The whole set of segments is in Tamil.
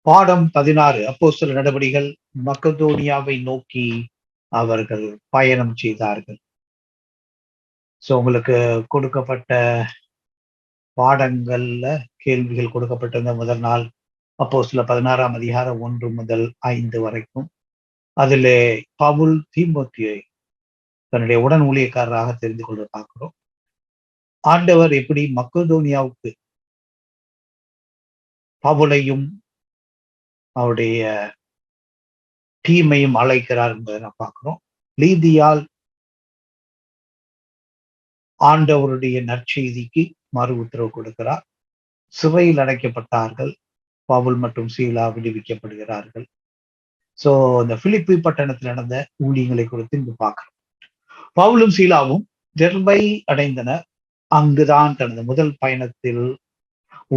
பாடம் 16 அப்போஸ்தலர் நடபடிகள் மக்கதோனியாவை நோக்கி அவர்கள் பயணம் செய்தார்கள். உங்களுக்கு கொடுக்கப்பட்ட பாடங்கள்ல கேள்விகள் கொடுக்கப்பட்டிருந்த முதல் நாள் அப்போஸ்தலர் 16ஆம் அதிகாரம் 1 முதல் 5 வரைக்கும். அதிலே பவுல் தீமோத்தேயுவை தன்னுடைய உடன் ஊழியக்காரராக தெரிந்து கொள்ள பார்க்கிறோம். ஆண்டவர் எப்படி மக்கதோனியாவுக்கு பவுலையும் அவருடைய டீமையும் அழைக்கிறார் என்பதை நான் பார்க்கிறோம். லீதியால் ஆண்டவருடைய நற்செய்திக்கு மறு உத்தரவு கொடுக்கிறார். சிறையில் அடைக்கப்பட்டார்கள். பவுல் மற்றும் சீலா விடுவிக்கப்படுகிறார்கள். இந்த பிலிப்பி பட்டணத்தில் நடந்த ஊழியங்களை குறித்து இங்கு பார்க்கிறோம். பவுலும் சீலாவும் தெர்பை அடைந்தனர். அங்குதான் தனது முதல் பயணத்தில்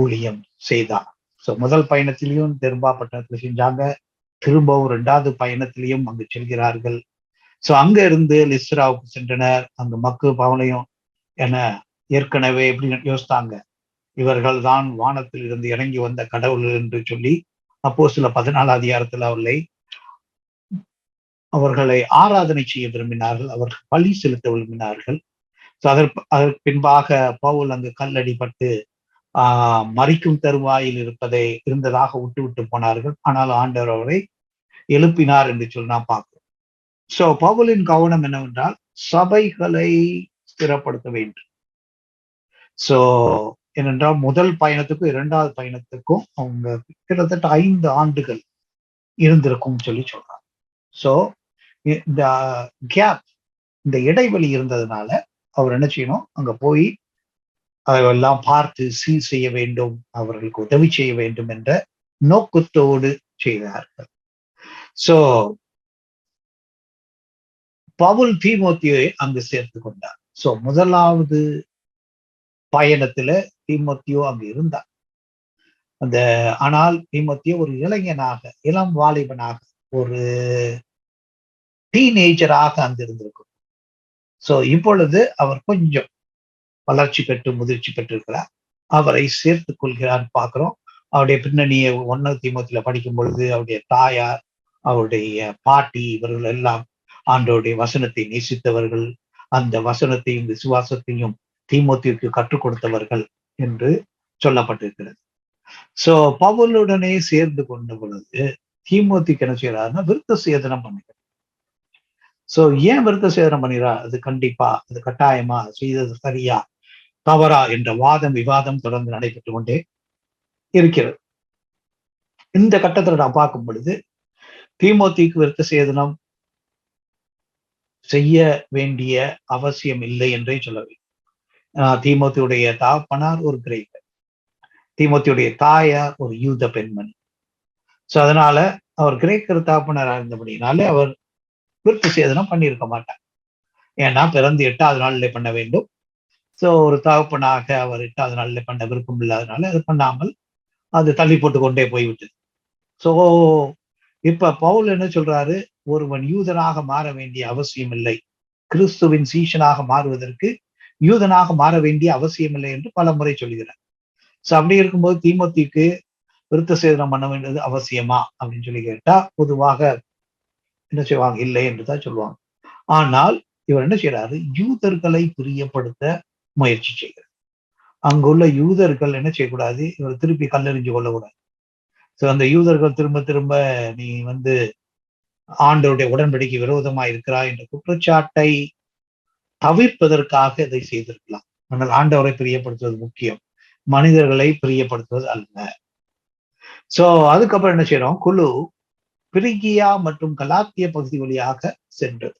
ஊழியம் செய்தார். முதல் பயணத்திலையும் தெர்பா பட்டணத்தில் செஞ்சாங்க. திரும்பவும் 2வது பயணத்திலையும் அங்கு செல்கிறார்கள். அங்க இருந்து லிஸ்ராவுக்கு சென்றனர். அங்கு மக்கள் பவுலையும் என ஏற்கனவே எப்படி யோசித்தாங்க, இவர்கள் தான் வானத்தில் இருந்து இறங்கி வந்த கடவுள் என்று சொல்லி அப்போஸ்தலர் 14 அதிகாரத்தில் அவர்களை ஆராதனை செய்ய விரும்பினார்கள். அவர்கள் பலி செலுத்த விரும்பினார்கள். அதற்கு பின்பாக பவுல் அங்கு கல்லடிப்பட்டு மறிக்கும் தருவாயில் இருந்ததாக விட்டு போனார்கள். ஆனால் ஆண்டவர் அவரை எழுப்பினார் என்று சொல்லி நான் பார்க்கிறோம். பவுலின் கவனம் என்னவென்றால் சபைகளை ஸ்திரப்படுத்த வேண்டும். ஏனென்றால் முதல் பயணத்துக்கும் 2வது பயணத்துக்கும் அவங்க கிட்டத்தட்ட 5 ஆண்டுகள் இருந்திருக்கும் சொல்லி சொல்றாங்க. இந்த கேப், இந்த இடைவெளி இருந்ததுனால அவர் என்ன செய்யணும், அங்க போய் அதெல்லாம் பார்த்து சீர் செய்ய வேண்டும், அவர்களுக்கு உதவி செய்ய வேண்டும் என்ற நோக்கத்தோடு செய்தார்கள். பவுல் தீமோத்தேயுவை அங்கு சேர்த்து கொண்டார். முதலாவது பயணத்துல தீமோத்தேயு அங்கு இருந்தார். ஆனால் தீமோத்தேயு ஒரு இளைஞனாக, இளம் வாலிபனாக, ஒரு டீனேஜராக அங்கு இருந்திருக்கும். இப்பொழுது அவர் கொஞ்சம் வளர்ச்சி பெற்று முதிர்ச்சி பெற்றிருக்கிறார். அவரை சேர்த்துக் கொள்கிறார் பார்க்கிறோம். அவருடைய பின்னணியை 1 தீமோத்தேயுல படிக்கும் பொழுது அவருடைய தாயார், அவருடைய பாட்டி, இவர்கள் எல்லாம் ஆண்டவருடைய வசனத்தை நேசித்தவர்கள், அந்த வசனத்தையும் விசுவாசத்தையும் தீமோத்தேயுக்கு கற்றுக் கொடுத்தவர்கள் என்று சொல்லப்பட்டிருக்கிறது. பவுலுடனே சேர்ந்து கொண்ட பொழுது தீமோத்தேயுக்கு என்ன செய்யறாருன்னா விருத்த சேதனம் பண்ணுகிறார். ஏன் விருத்த சேதனம் பண்ணுகிறார்? அது கண்டிப்பா, அது கட்டாயமா, செய்தது சரியா தவறா என்ற வாதம் விவாதம் தொடர்ந்து நடைபெற்றுக் கொண்டே இருக்கிறது. இந்த கட்டத்தில் நான் பார்க்கும் பொழுது தீமோத்தேயுக்கு விருத்த சேதனம் செய்ய வேண்டிய அவசியம் இல்லை என்றே சொல்ல வேண்டும். தீமோத்தேயுடைய தகப்பனார் ஒரு கிரேக்கர், தீமோத்தேயுடைய தாயார் ஒரு யூத பெண்மணி. அதனால அவர் கிரேக்கர் தகப்பனார் இருந்தபடினாலே அவர் விருத்த சேதனம் பண்ணியிருக்க மாட்டார். ஏன்னா பிறந்து 8வது நாளிலே பண்ண வேண்டும். ஒரு தகப்பனாக அவர் 8வது நாளிலே பண்ண விருப்பம் இல்லாதனால அது பண்ணாமல் அது தள்ளி போட்டு கொண்டே போய்விட்டது. இப்ப பவுல் என்ன சொல்றாரு, ஒருவன் யூதனாக மாற வேண்டிய அவசியம் இல்லை, கிறிஸ்துவின் சீஷனாக மாறுவதற்கு யூதனாக மாற வேண்டிய அவசியம் இல்லை என்று பல முறை சொல்கிறார். அப்படி இருக்கும்போது தீமோத்தேயுக்கு விருத்த சேதனம் பண்ண வேண்டியது அவசியமா அப்படின்னு சொல்லி கேட்டா பொதுவாக என்ன செய்வாங்க, இல்லை என்றுதான் சொல்லுவாங்க. ஆனால் இவர் என்ன செய்யறாரு, யூதர்களை பிரியப்படுத்த முயற்சி செய்கிறார். அங்குள்ள யூதர்கள் என்ன செய்யக்கூடாது, இவர் திருப்பி கல்லெறிஞ்சு கொள்ளக்கூடாது. அந்த யூதர்கள் திரும்ப திரும்ப நீ ஆண்டவருடைய உடன்படிக்கை விரோதமா இருக்கிறாய் என்ற குற்றச்சாட்டை தவிர்ப்பதற்காக இதை செய்திருக்கலாம். ஆனால் ஆண்டவரை பிரியப்படுத்துவது முக்கியம், மனிதர்களை பிரியப்படுத்துவது அல்ல. அதுக்கப்புறம் என்ன செய்யறோம், குழு பிரிகியா மற்றும் கலாத்திய பகுதி வழியாக சென்றது.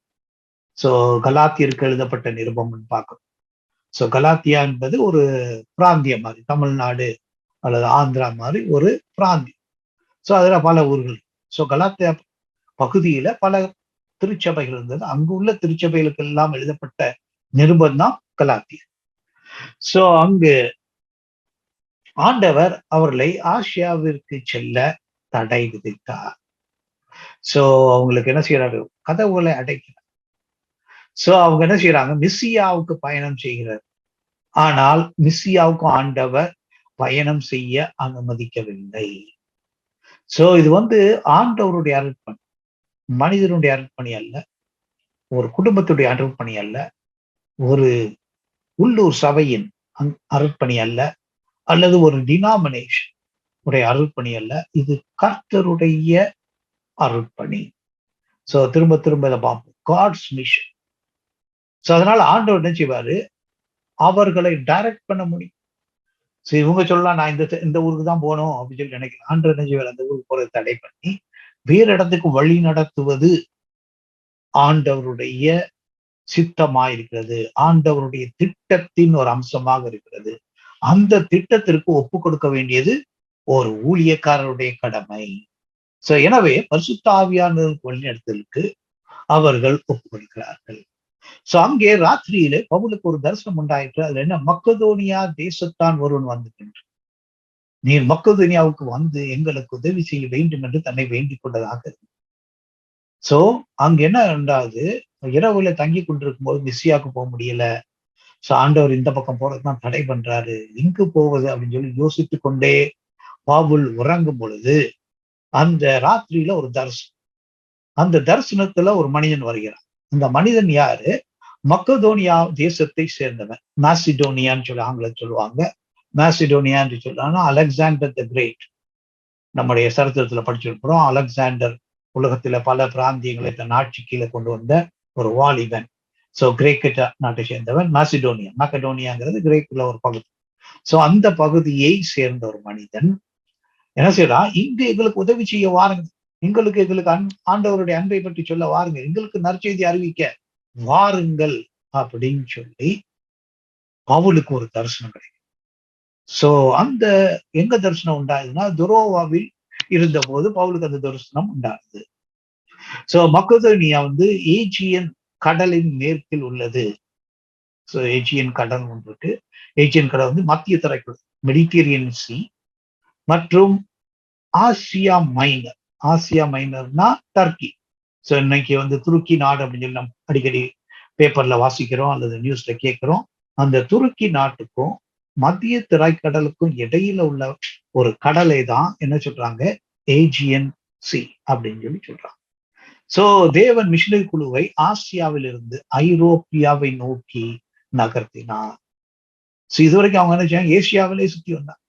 கலாத்தியருக்கு எழுதப்பட்ட நிருபம் பார்க்கணும். கலாத்தியா என்பது ஒரு பிராந்தியம் மாதிரி, தமிழ்நாடு அல்லது ஆந்திரா மாதிரி ஒரு பிராந்தியம். அதுல பல ஊர்கள். கலாத்தியா பகுதியில பல திருச்சபைகள் இருந்தது. அங்கு உள்ள திருச்சபைகளுக்கு எல்லாம் எழுதப்பட்ட நிருபம் தான் கலாத்தியா. அங்கு ஆண்டவர் அவர்களை ஆசியாவிற்கு செல்ல தடை விதித்தார். அவங்களுக்கு என்ன செய்யறாரு, கதவுகளை அடைக்கிறார். அவங்க என்ன செய்யறாங்க, மிஸ்ஸியாவுக்கு பயணம் செய்கிறார். ஆனால் மிஸ்ஸியாவுக்கு ஆண்டவர் பயணம் செய்ய அனுமதிக்கவில்லை. சோ இது வந்து ஆண்டவருடைய அருட்பணி, மனிதனுடைய அருட்பணி அல்ல, ஒரு குடும்பத்துடைய அருட்பணி அல்ல, ஒரு உள்ளூர் சபையின் அருட்பணி அல்ல, அல்லது ஒரு டினாமினேஷன் உடைய அருட்பணி அல்ல. இது கர்த்தருடைய அருட்பணி. சோ திரும்ப திரும்ப இதை பார்ப்போம். God's mission. சோ அதனால ஆண்டவர் என்ன செய்வாரு, அவர்களை டைரக்ட் பண்ண முடியும். சரி, இவங்க சொல்லலாம் நான் இந்த ஊருக்கு தான் போகணும் அப்படின்னு சொல்லி நினைக்கிறேன். ஆண்டவர் என்ன செய்வார், அந்த ஊருக்கு போறதை தடை பண்ணி வேறு இடத்துக்கு வழி நடத்துவது ஆண்டவருடைய சித்தமாயிருக்கிறது, ஆண்டவருடைய திட்டத்தின் ஒரு அம்சமாக இருக்கிறது. அந்த திட்டத்திற்கு ஒப்பு கொடுக்க வேண்டியது ஒரு ஊழியக்காரருடைய கடமை. சோ எனவே பரிசுத்த ஆவியானவருக்கு வழிநடத்தலுக்கு அவர்கள் ஒப்பு கொடுக்கிறார்கள். சோ அங்கே ராத்திரியிலே பவுலுக்கு ஒரு தரிசனம் உண்டாயிற்று. அதுல என்ன, மக்கதோனியா தேசத்தான் ஒருவன் வந்து நீர் மக்கதோனியாவுக்கு வந்து எங்களுக்கு உதவி செய்ய வேண்டும் என்று தன்னை வேண்டிக் கொண்டதாக. சோ அங்க என்ன உண்டாது, இரவுல தங்கி கொண்டிருக்கும் போது மிஸ்ஸியாவுக்கு போக முடியல. சோ ஆண்டவர் இந்த பக்கம் போறதுதான் தடை பண்றாரு, எங்கு போவது அப்படின்னு சொல்லி யோசித்துக் கொண்டே பவுல் உறங்கும் பொழுது அந்த ராத்திரியில ஒரு தரிசனம். அந்த தரிசனத்துல ஒரு மனிதன் வருகிறான். அந்த மனிதன் யாரு, மக்கதோனியா தேசத்தை சேர்ந்தவன். மாசிடோனியான்னு சொல்லி ஆங்கிலம் சொல்லுவாங்க. மாசிடோனியான்னு சொல்றாங்கன்னா அலெக்சாண்டர் த கிரேட். நம்முடைய சரித்திரத்துல படிச்சிருக்கிறோம். அலெக்சாண்டர் உலகத்துல பல பிராந்தியங்களை தன் ஆட்சி கீழே கொண்டு வந்த ஒரு வாலிபன். சோ கிரேக்க நாட்டை சேர்ந்தவன். மாசிடோனியா, மக்கடோனியாங்கிறது கிரேக்கில் ஒரு பகுதி. சோ அந்த பகுதியை சேர்ந்த ஒரு மனிதன் என்ன செய்யலாம், இங்கு எங்களுக்கு உதவி செய்ய வாருங்க, எங்களுக்கு ஆண்டவருடைய அன்பை பற்றி சொல்ல வாருங்க, எங்களுக்கு நற்செய்தி அறிவிக்க வாருங்கள் அப்படின்னு சொல்லி பவுலுக்கு ஒரு தரிசனம் கிடைக்கும். சோ அந்த எங்க தரிசனம் உண்டாகுதுன்னா, துரோவாவில் இருந்த போது பவுலுக்கு அந்த தரிசனம் உண்டாகுது. சோ மக்கதோனியா வந்து ஏஜியன் கடலின் மேற்கில் உள்ளது. சோ ஏஜியன் கடல் ஒன்று இருக்கு. ஏஜியன் கடல் வந்து மத்திய தரைக்கடல், மெடிட்டேரியன் சி, மற்றும் ஆசியா மைனர். ஆசியா மைனர்னா டர்க்கி. சோ இன்னைக்கு வந்து துருக்கி நாடு அப்படின்னு சொல்லி நம்ம அடிக்கடி பேப்பர்ல வாசிக்கிறோம் அல்லது நியூஸ்ல கேட்கிறோம். அந்த துருக்கி நாட்டுக்கும் மத்திய திரைக்கடலுக்கும் இடையில உள்ள ஒரு கடலை தான் என்ன சொல்றாங்க, ஏஜியன் சி அப்படின்னு சொல்லி சொல்றாங்க. சோ தேவன் மிஷனரி குழுவை ஆசியாவில் இருந்து ஐரோப்பியாவை நோக்கி நகர்த்தினார். சோ இதுவரைக்கும் அவங்க என்ன செய்யாங்க, ஏசியாவிலே சுத்தி வந்தாங்க.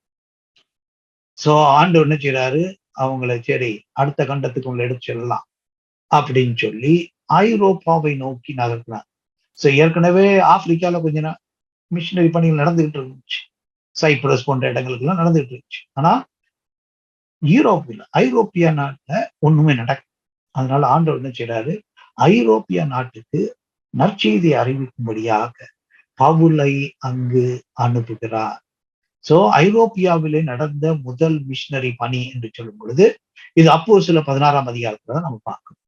சோ ஆண்டவர் என்ன செய்யறாரு, அவங்களை சரி அடுத்த கண்டத்துக்கு உங்களை எடுத்து செல்லலாம் அப்படின்னு சொல்லி ஐரோப்பாவை நோக்கி நகர்த்தினார். சோ ஏற்கனவே ஆப்பிரிக்கால கொஞ்ச மிஷினரி பணிகள் நடந்துகிட்டு இருந்துச்சு. சைப்ரஸ் போன்ற இடங்களுக்கு எல்லாம் நடந்துகிட்டு இருந்துச்சு. ஆனா யூரோப்பில், ஐரோப்பிய நாட்டுல ஒண்ணுமே நடக்கும். அதனால ஆண்டவர் என்ன செய்யறாரு, ஐரோப்பிய நாட்டுக்கு நற்செய்தி அறிவிக்கும்படியாக பவுலை அங்கு அனுப்புகிறார். சோ ஐரோப்பியாவிலே நடந்த முதல் மிஷினரி பணி என்று சொல்லும் பொழுது இது அப்போஸ்தலர் 16ஆம் அதிகாரத்துல நம்ம பார்க்கணும்.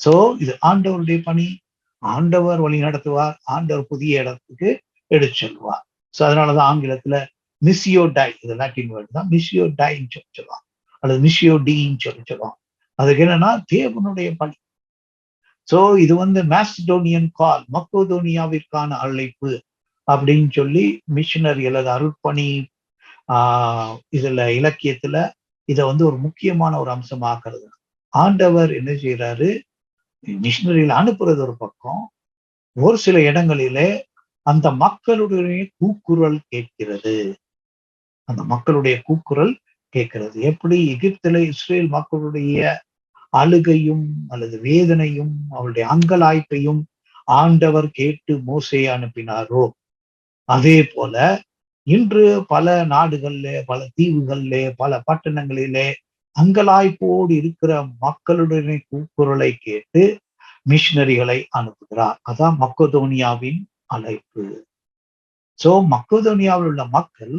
சோ இது ஆண்டவருடைய பணி, ஆண்டவர் வழி நடத்துவார், ஆண்டவர் புதிய இடத்துக்கு எடுத்து செல்வார். சோ அதனாலதான் ஆங்கிலத்துல மிஸ்ஸியோ டை, இது லாட்டின் வேர்டு தான், மிஸ்ஸியோ டைன்னு சொல்லுவாங்க, அல்லது மிஸ்ஸியோ டின்னு சொல்லுவாங்க. அதுக்கு என்னன்னா தேவனுடைய பணி. சோ இது வந்து மாசிடோனியன் கால், மக்கதோனியாவிற்கான அழைப்பு அப்படின்னு சொல்லி மிஷினரி அல்லது அருட்பணி இதுல இலக்கியத்துல இதை வந்து ஒரு முக்கியமான ஒரு அம்சமாக்குறது. ஆண்டவர் என்ன செய்யறாரு, மிஷினரியில அனுப்புறது ஒரு பக்கம், ஒரு சில இடங்களிலே அந்த மக்களுடைய கூக்குரல் கேட்கிறது. அந்த மக்களுடைய கூக்குரல் கேட்கிறது. எப்படி எகிப்தில இஸ்ரேல் மக்களுடைய அழுகையும் அல்லது வேதனையும் அவருடைய அங்கலாய்ப்பையும் ஆண்டவர் கேட்டு மோசேயை அனுப்பினாரோ, அதே போல இன்று பல நாடுகளிலே, பல தீவுகளிலே, பல பட்டணங்களிலே அங்கலாய்ப்போடு இருக்கிற மக்களுடைய கூக்குரலை கேட்டு மிஷினரிகளை அனுப்புகிறார். அதான் மக்கதோனியாவின் அழைப்பு. சோ மக்கதோனியாவில் உள்ள மக்கள்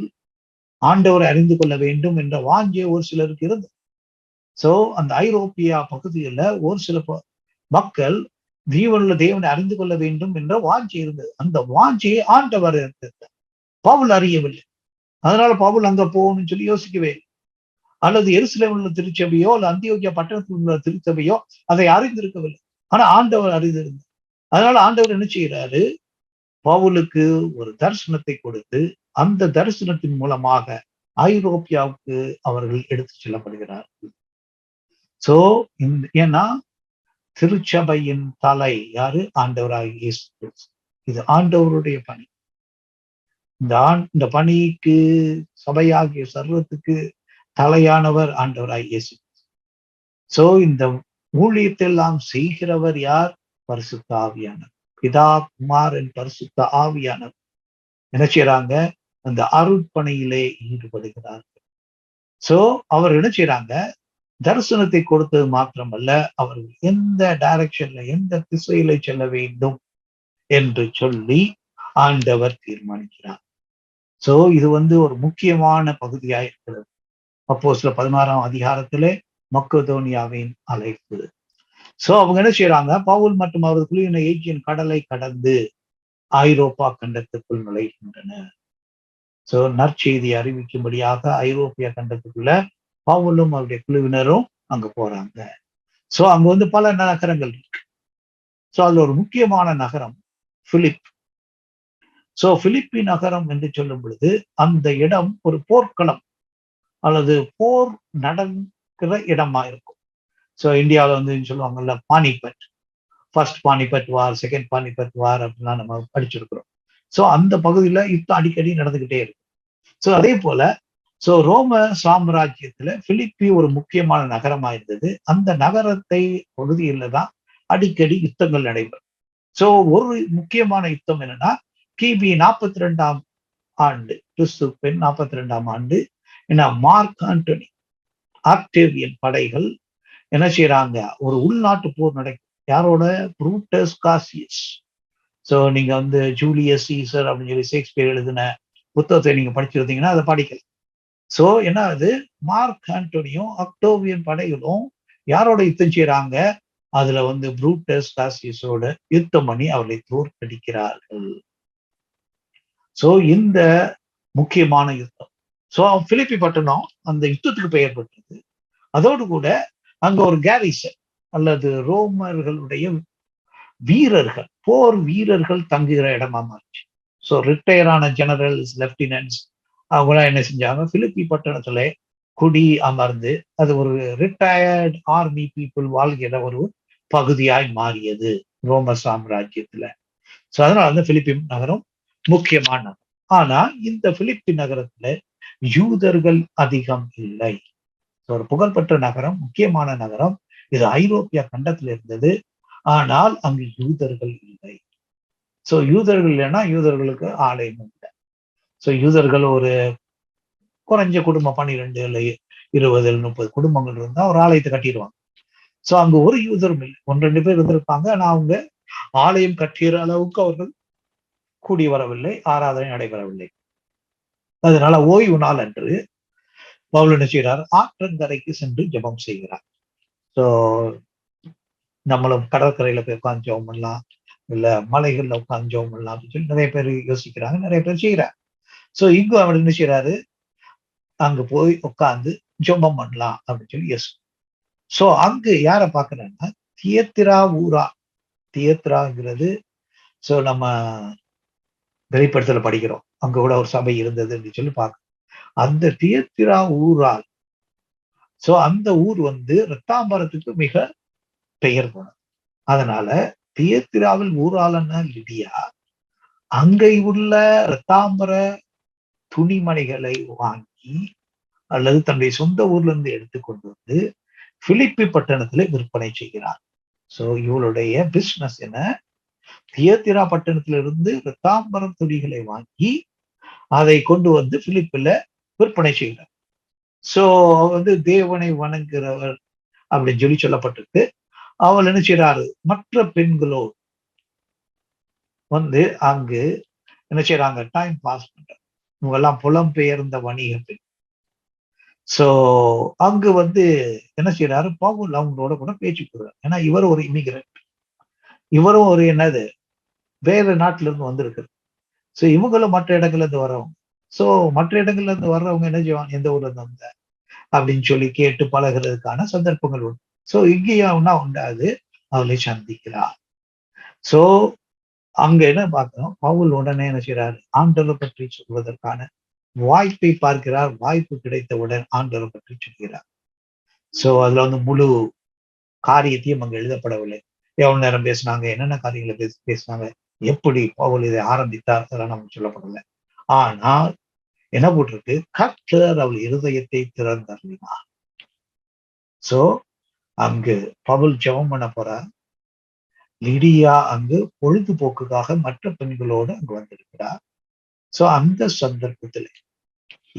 ஆண்டவரை அறிந்து கொள்ள வேண்டும் என்ற வாஞ்சை ஒரு சிலருக்கு இருந்தது. சோ அந்த ஐரோப்பியா பகுதியில ஒரு சில மக்கள் ஜீவனுள்ள தேவனை அறிந்து கொள்ள வேண்டும் என்ற வாஞ்சை இருந்தது. அந்த வாஞ்சையை ஆண்டவர் இருந்தது, பவுல் அறியவில்லை. அதனால பவுல் அங்க போகணும்னு சொல்லி யோசிக்கவே, அல்லது எருசலேமில் உள்ள திருச்சபையோ அல்லது அந்தியோக்கியா பட்டணத்தில் உள்ள திருச்சபையோ அதை அறிந்திருக்கவில்லை. ஆனா ஆண்டவர் அறிந்திருந்தார். அதனால ஆண்டவர் என்ன செய்யறாரு, பவுலுக்கு ஒரு தரிசனத்தை கொடுத்து அந்த தரிசனத்தின் மூலமாக ஐரோப்பியாவுக்கு அவர்கள் எடுத்து செல்லப்படுகிறார்கள். சோ ஏன்னா திருச்சபையின் தலை யாரு? ஆண்டவராகிய இயேசு கிறிஸ்து. இது ஆண்டவருடைய பணி. இந்த பணிக்கு சபையாகிய சர்வத்துக்கு தலையானவர் ஆண்டவராகிய இயேசு. சோ இந்த ஊழியத்தை எல்லாம் செய்கிறவர் யார்? பரிசுத்த ஆவியானவர். பிதா, குமாரன், பரிசுத்த ஆவியானவர் என்ன செய்றாங்க? அந்த அருட்பணியிலே ஈடுபடுகிறார்கள். சோ அவர் என்ன செய்றாங்க? தரிசனத்தை கொடுத்தது மாத்திரமல்ல, அவர்கள் எந்த டைரக்ஷன்ல, எந்த திசையில செல்ல வேண்டும் என்று சொல்லி ஆண்டவர் தீர்மானிக்கிறார். சோ இது ஒரு முக்கியமான பகுதியா இருக்கிறது. அப்போஸ்தலர் 16ஆம் அதிகாரத்திலே மக்கெதோனியாவின் அழைப்பு. சோ அவங்க என்ன செய்றாங்க? பவுல் மற்றும் அவரது குழுவினர் ஏஜியன் கடலை கடந்து ஐரோப்பா கண்டத்துக்குள் நுழைகின்றனர். சோ நற்செய்தி அறிவிக்கும்படியாக ஐரோப்பிய கண்டத்துக்குள்ள பவுலும் அவருடைய குழுவினரும் அங்க போறாங்க. சோ அங்க பல நகரங்கள் இருக்கு. சோ அதுல ஒரு முக்கியமான நகரம் பிலிப். சோ பிலிப்பி நகரம் என்று சொல்லும் பொழுது அந்த இடம் ஒரு போர்க்களம் அல்லது போர் நடக்கிற இடமா இருக்கும். சோ இந்தியாவில் சொல்லுவாங்கல்ல பானிபட், ஃபர்ஸ்ட் பானிபட் வார், செகண்ட் பானிபட் வார் அப்படிலாம் நம்ம படிச்சிருக்கிறோம். சோ அந்த பகுதியில யுத்தம் அடிக்கடி நடந்துகிட்டே இருக்கு. சோ அதே போல ரோம சாம்ராஜ்யத்துல பிலிப்பி ஒரு முக்கியமான நகரமா இருந்தது. அந்த நகரத்தை பகுதியில தான் அடிக்கடி யுத்தங்கள் நடைபெறும். சோ ஒரு முக்கியமான யுத்தம் என்னன்னா கிபி 42ஆம் ஆண்டு, கிறிஸ்துவின் 42ஆம் ஆண்டு மார்க் ஆண்டனி ஆக்டேவியன் படைகள் என்ன செய்யறாங்க? ஒரு உள்நாட்டு போர் நடக்கும். யாரோட? Brutus Cassius. சோ நீங்க ஜூலியஸ் சீசர் அப்படின்னு சொல்லி ஷேக்ஸ்பியர் எழுதின புத்தகத்தை நீங்க படிச்சிருந்தீங்கன்னா அதை படிக்கலாம். சோ என்ன ஆகுது? மார்க் ஆண்டோனியும் அக்டோவியன் படைகளும் யாரோட யுத்தம் செய்யறாங்க? அதுல புரூட்டஸ் காசியஸோட யுத்தம் பண்ணி அவர்களை தோற்கடிக்கிறார்கள். சோ இந்த முக்கியமான யுத்தம். சோ பிலிப்பி பட்டணம் அந்த யுத்தத்துக்கு பெயர் பெற்றது. அதோடு கூட அங்க ஒரு கேரிசன் அல்லது ரோமர்களுடைய வீரர்கள், போர் வீரர்கள் தங்குகிற இடமா மாறிச்சு. சோ ரிட்டையரான ஜெனரல்ஸ், லெப்டினன்ட்ஸ் அவங்களாம் என்ன செஞ்சாங்க? பிலிப்பி பட்டணத்துல குடி அமர்ந்து அது ஒரு ரிட்டையர்ட் ஆர்மி பீப்புள் வாழ்கிற ஒரு பகுதியாய் மாறியது ரோம சாம்ராஜ்யத்துல. சோ அதனால பிலிப்பி நகரம் முக்கியமான நகரம். ஆனா இந்த பிலிப்பி நகரத்துல யூதர்கள் அதிகம் இல்லை. ஒரு புகழ்பெற்ற நகரம், முக்கியமான நகரம். இது ஐரோப்பிய கண்டத்துல இருந்தது. ஆனால் அங்கு யூதர்கள் இல்லை. சோ யூதர்கள் இல்லைன்னா யூதர்களுக்கு ஆலயம் இல்லை. சோ யூதர்கள் ஒரு குறைஞ்ச குடும்பம் 12 இல்லை 20 30 குடும்பங்கள் இருந்தா ஒரு ஆலயத்தை கட்டிடுவாங்க. சோ அங்க ஒரு யூதரும் இல்லை. 1-2 பேர் இருந்திருப்பாங்க. ஆனா அவங்க ஆலயம் கட்டுகிற அளவுக்கு அவர்கள் கூடி வரவில்லை, ஆராதனை நடைபெறவில்லை. அதனால ஓய்வு நாள் அன்று பவுல் என்ன செய்கிறார்? ஆற்றங்கரைக்கு சென்று ஜெபம் செய்கிறார். சோ நம்மளும் கடற்கரையில போய் உட்காந்து ஜெபம் பண்ணலாம், இல்ல மலைகள்ல உட்காந்து ஜெபம் பண்ணலாம் அப்படின்னு சொல்லி நிறைய பேர் யோசிக்கிறாங்க, நிறைய பேர் செய்யறாங்க. சோ இங்கு அவர் என்ன செய்யறாரு? அங்க போய் உட்கார்ந்து ஜெபம் பண்ணலாம் அப்படின்னு சொல்லி சோ அங்கு யார பாக்குறாங்கன்னா தியத்திரா ஊரா. தியத்திராங்கிறது சோ நம்ம வெளிப்படத்துல படிக்கிறோம். அங்க கூட ஒரு சபை இருந்தது அப்படின்னு சொல்லி பார்க்கணும். அந்த தியத்திரா ஊரால், சோ அந்த ஊர் இரத்தாம்பரத்துக்கு மிக பெயர் போனது. அதனால தியத்திராவில் ஊராளன லிடியா அங்கே உள்ள இரத்தாம்பர துணிமணிகளை வாங்கி அல்லது தன்னுடைய சொந்த ஊர்ல இருந்து எடுத்துக்கொண்டு பிலிப்பி பட்டணத்துல விற்பனை செய்கிறார். சோ இவளுடைய பிசினஸ் என்ன? தியத்திரா பட்டணத்திலிருந்து இரத்தாம்பரம் துணிகளை வாங்கி அதை கொண்டு பிலிப்பில விற்பனை செய்கிறார். சோ தேவனை வணங்குகிறவர் அப்படின்னு சொல்லி சொல்லப்பட்டிருக்கு. அவள் என்ன செய்யறாரு? மற்ற பெண்களோடு அங்கு என்ன செய்யறாங்க? டைம் பாஸ் பண்ற. இவங்க எல்லாம் புலம்பெயர்ந்த வணிக பெண். சோ அங்கு என்ன செய்யறாரு? பவுல் அவங்களோட கூட பேச்சு கொடுறாரு. ஏன்னா இவர் ஒரு இமிகிரண்ட், இவரும் ஒரு என்னது வேற நாட்டுல இருந்து வந்திருக்காரு. சோ இவங்களும் மற்ற இடங்கள்ல இருந்து வர்றவங்க. சோ மற்ற இடங்கள்ல இருந்து வர்றவங்க என்ன செய்வாங்க? எந்த ஊர்ல இருந்து வந்த அப்படின்னு சொல்லி கேட்டு பழகிறதுக்கான சந்தர்ப்பங்கள் உண்டு. சோ இங்கேயும் உண்டாது அவளை சந்திக்கிறார். சோ அங்க என்ன பார்க்கிறோம்? பவுல் உடனே என்ன செய்யறாரு? ஆண்டவரை பற்றி சொல்வதற்கான வாய்ப்பை பார்க்கிறார். வாய்ப்பு கிடைத்தவுடன் ஆண்டவரை பற்றி சொல்கிறார். சோ அதுல வந்து முழு காரியத்தையும் அங்க எழுதப்படவில்லை. எவ்வளவு நேரம் பேசினாங்க, என்னென்ன காரியங்களை பேசினாங்க, எப்படி பவுல் இதை ஆரம்பித்தார், அதெல்லாம் நமக்கு சொல்லப்படல. ஆனால் என்ன போட்டிருக்கு, கர்த்தர் அவள் இருதயத்தை திறந்தருளினார். சோ அங்கு பவுல் ஜெபம் பண்ண போறார். லிடியா அங்கு பொழுதுபோக்குக்காக மற்ற பெண்களோடு அங்கு வந்திருக்கிறார். சோ அந்த சந்தர்ப்பத்தில்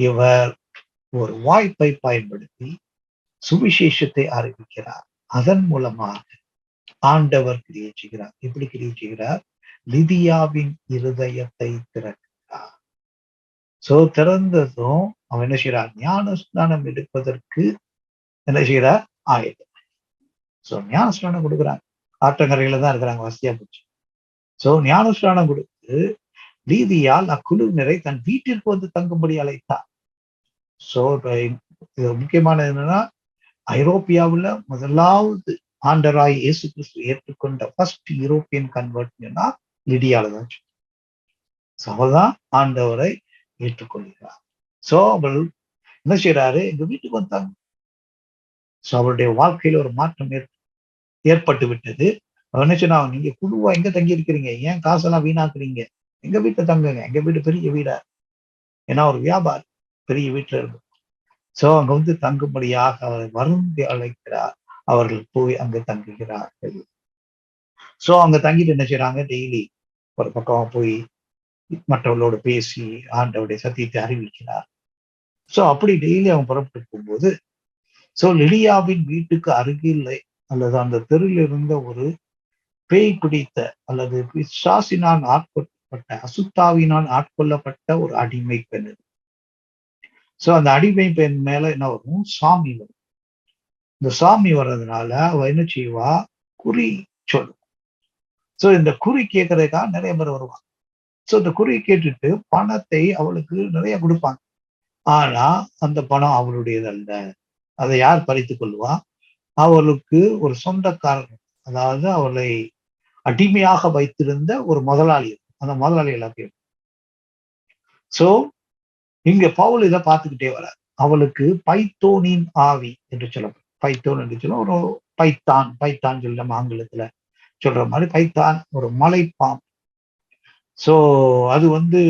இவர் ஒரு வாய்ப்பை பயன்படுத்தி சுவிசேஷத்தை அறிவிக்கிறார். அதன் மூலமாக ஆண்டவர் கிரியை செய்கிறார். எப்படி கிரியை செய்கிறார்? லிதியாவின் இருதயத்தை திறக்கிறார். சோ திறந்ததும் அவன் என்ன செய்யறார்? ஞான ஸ்நானம் எடுப்பதற்கு என்ன செய்யறார்? ஆயுதம். சோ ஞான ஸ்நானம் கொடுக்குறாங்க. ஆற்றங்கரையில தான் இருக்கிறாங்க, வசதியா போச்சு. சோ ஞான ஸ்நானம் கொடுத்து லீதியால் அக்குழுவினரை தன் வீட்டிற்கு வந்து தங்கும்படி அழைத்தார். சோ இது முக்கியமானது என்னன்னா, ஐரோப்பியாவுல முதலாவது ஆண்டராய் இயேசு கிறிஸ்து ஏற்றுக்கொண்ட ஃபர்ஸ்ட் யூரோப்பியன் கன்வெர்ட்னா லிடியால தான். அவள்தான் ஆண்டவரை ஏற்றுக்கொள்கிறார். சோ அவள் என்ன செய்யறாரு? எங்க வீட்டுக்கு வந்தாங்க. சோ அவளுடைய வாழ்க்கையில ஒரு மாற்றம் ஏற்பட்டு விட்டது. அவ என்ன சொன்னா, நீங்க குழுவா எங்க தங்கி இருக்கிறீங்க? ஏன் காசெல்லாம் வீணாக்குறீங்க? எங்க வீட்டுல தங்குங்க. எங்க வீடு பெரிய வீடா. ஏன்னா ஒரு வியாபாரி பெரிய வீட்டுல இருந்து. சோ அங்க வந்து தங்கும்படியாக அவரை வருந்தி அழைக்கிறார். அவர்கள் போய் அங்க தங்குகிறார்கள். சோ அங்க தங்கிட்டு என்ன செய்யறாங்க? டெய்லி ஒரு பக்கமா போய் மற்றவர்களோடு பேசி ஆண்டவருடைய சத்தியத்தை அறிவிக்கிறார். சோ அப்படி டெய்லி அவன் புறப்பட்டு போகும்போது, சோ லிடியாவின் வீட்டுக்கு அருகில் அல்லது அந்த தெருவில் இருந்த ஒரு பேய் பிடித்த அல்லது பிசாசினால் ஆட்கொள்ளப்பட்ட, அசுத்தாவினால் ஆட்கொள்ளப்பட்ட ஒரு அடிமை பெண். சோ அந்த அடிமை பெண் மேல என்ன வரும்? சாமி வரும். இந்த சாமி வர்றதுனால அவ என்ன செய்வா? குறி சொல்லும். சோ இந்த குறி கேட்கறதுக்காக நிறைய பேர் வருவாங்க. சோ இந்த குறி கேட்டுட்டு பணத்தை அவளுக்கு நிறைய கொடுப்பாங்க. ஆனா அந்த பணம் அவளுடையது அல்ல. அதை யார் பறித்துக் கொள்வா? அவளுக்கு ஒரு சொந்தக்காரர், அதாவது அவளை அடிமையாக வைத்திருந்த ஒரு முதலாளி, அந்த முதலாளி எல்லாத்தையும். சோ இங்க பவுல் இதை பார்த்துக்கிட்டே வர, அவளுக்கு பைத்தோனின் ஆவி என்று சொல்லப்படும். பைத்தோன் என்று சொல்ல ஒரு பைத்தான் சொல்லி நம்ம ஆங்கிலத்துல சொல்ற மாதிரி பைத்தான் ஒரு மலைப்பாம்பு. சோ அது வந்து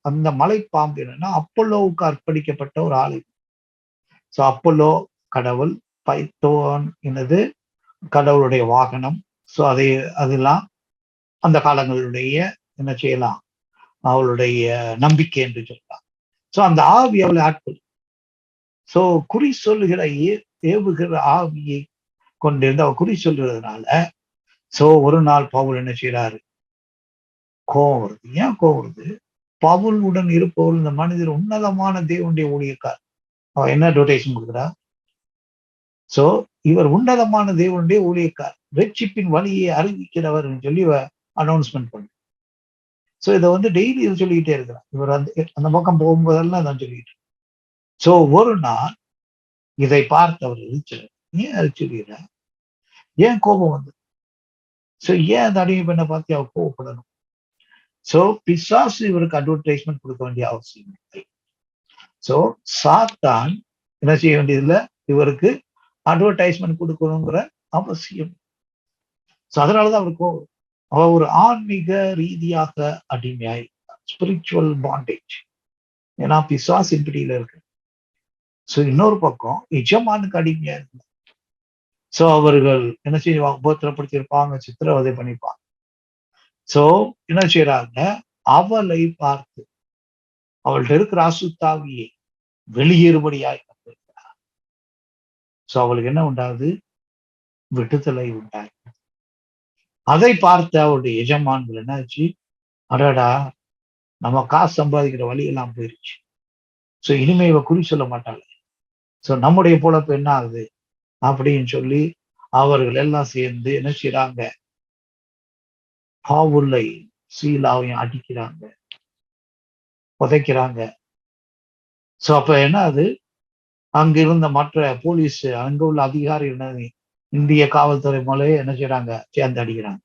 அந்த மலைப்பாம்பு என்னன்னா அப்பல்லோவுக்கு அர்ப்பணிக்கப்பட்ட ஒரு ஆலை. சோ அப்பல்லோ கடவுள், பைத்தோன் என்னது கடவுளுடைய வாகனம். சோ அதெல்லாம் அந்த காலங்களுடைய என்ன செய்யலாம், அவளுடைய நம்பிக்கை என்று சொல்லலாம். சோ அந்த ஆவி அவளை ஆட்கள். சோ குறி சொல்லுகிற ஏவுகிற ஆவியை கொண்டிருந்து அவ குறி சொல்றதுனால, சோ ஒரு நாள் பவுல் என்ன செய்யறாரு? கோவம் வருது. ஏன் கோவம் வருது? பவுலுடன் இருப்பவர்கள் இந்த மனிதர் உன்னதமான தேவனுடைய ஊழியக்கார். அவ என்ன அட்வர்டைஸ்மெண்ட் கொடுக்குறா? சோ இவர் உன்னதமான தேவனுடைய ஊழியக்கார், ரட்சிப்பின் வழியை அறிவிக்கிறவர் சொல்லி அனௌன்ஸ்மெண்ட் பண்ணு. சோ இதை வந்து டெய்லி இதை சொல்லிக்கிட்டே இருக்கிறார். இவர் அந்த பக்கம் போகும்போதெல்லாம் நான் சொல்லிட்டு. சோ ஒரு நாள் இதை பார்த்து அவர் எரிச்சார். ஏன் எரிச்சுகிறார்? ஏன் கோபம் வந்து? சோ ஏன் அந்த அடிமை பெண்ணை பார்த்து அவர் கோவப்படணும்? சோ பிசாசு இவருக்கு அட்வர்டைஸ்மெண்ட் கொடுக்க வேண்டிய அவசியம் இல்லை. சோ சாத்தான் என்ன செய்ய வேண்டியதில்லை, இவருக்கு அட்வர்டைஸ்மெண்ட் கொடுக்கணுங்கிற அவசியம். சோ அதனாலதான் அவருக்கு கோவம். அவ ஒரு ஆன்மீக ரீதியாக அடிமையாய், ஸ்பிரிச்சுவல் பாண்டேஜ். ஏன்னா பிசாசின் பிடியில இருக்கு. சோ இன்னொரு பக்கம் எஜமானுக்கு அடிமையா இருக்கு. சோ அவர்கள் என்ன செய்வாங்க? உபத்திரப்படுத்தியிருப்பாங்க, சித்திரவதை பண்ணிப்பாங்க. சோ என்ன செய்யறாங்க? அவளை பார்த்து அவள்கிட்ட இருக்கிற அசுத்தாவியை வெளியேறுபடியாய் கண்டிருக்கிறார். சோ அவளுக்கு என்ன உண்டாகுது? விடுதலை உண்டாகுது. அதை பார்த்த அவருடைய எஜமான்கள் என்னாச்சு? அடடா, நம்ம காசு சம்பாதிக்கிற வழி எல்லாம் போயிருச்சு. சோ இனிமே இவ குறி சொல்ல மாட்டாள். சோ நம்முடைய பொழப்பு என்ன ஆகுது அப்படின்னு சொல்லி அவர்கள் எல்லாம் சேர்ந்து என்ன செய்யறாங்க? பவுலை சீலாவையும் அடிக்கிறாங்க, புதைக்கிறாங்க. சோ அப்ப என்ன ஆகுது? அங்க இருந்த மற்ற போலீஸ், அங்க உள்ள அதிகாரிகள், இந்திய காவல்துறை மூலையே என்ன செய்யறாங்க? சேர்ந்து அடிக்கிறாங்க.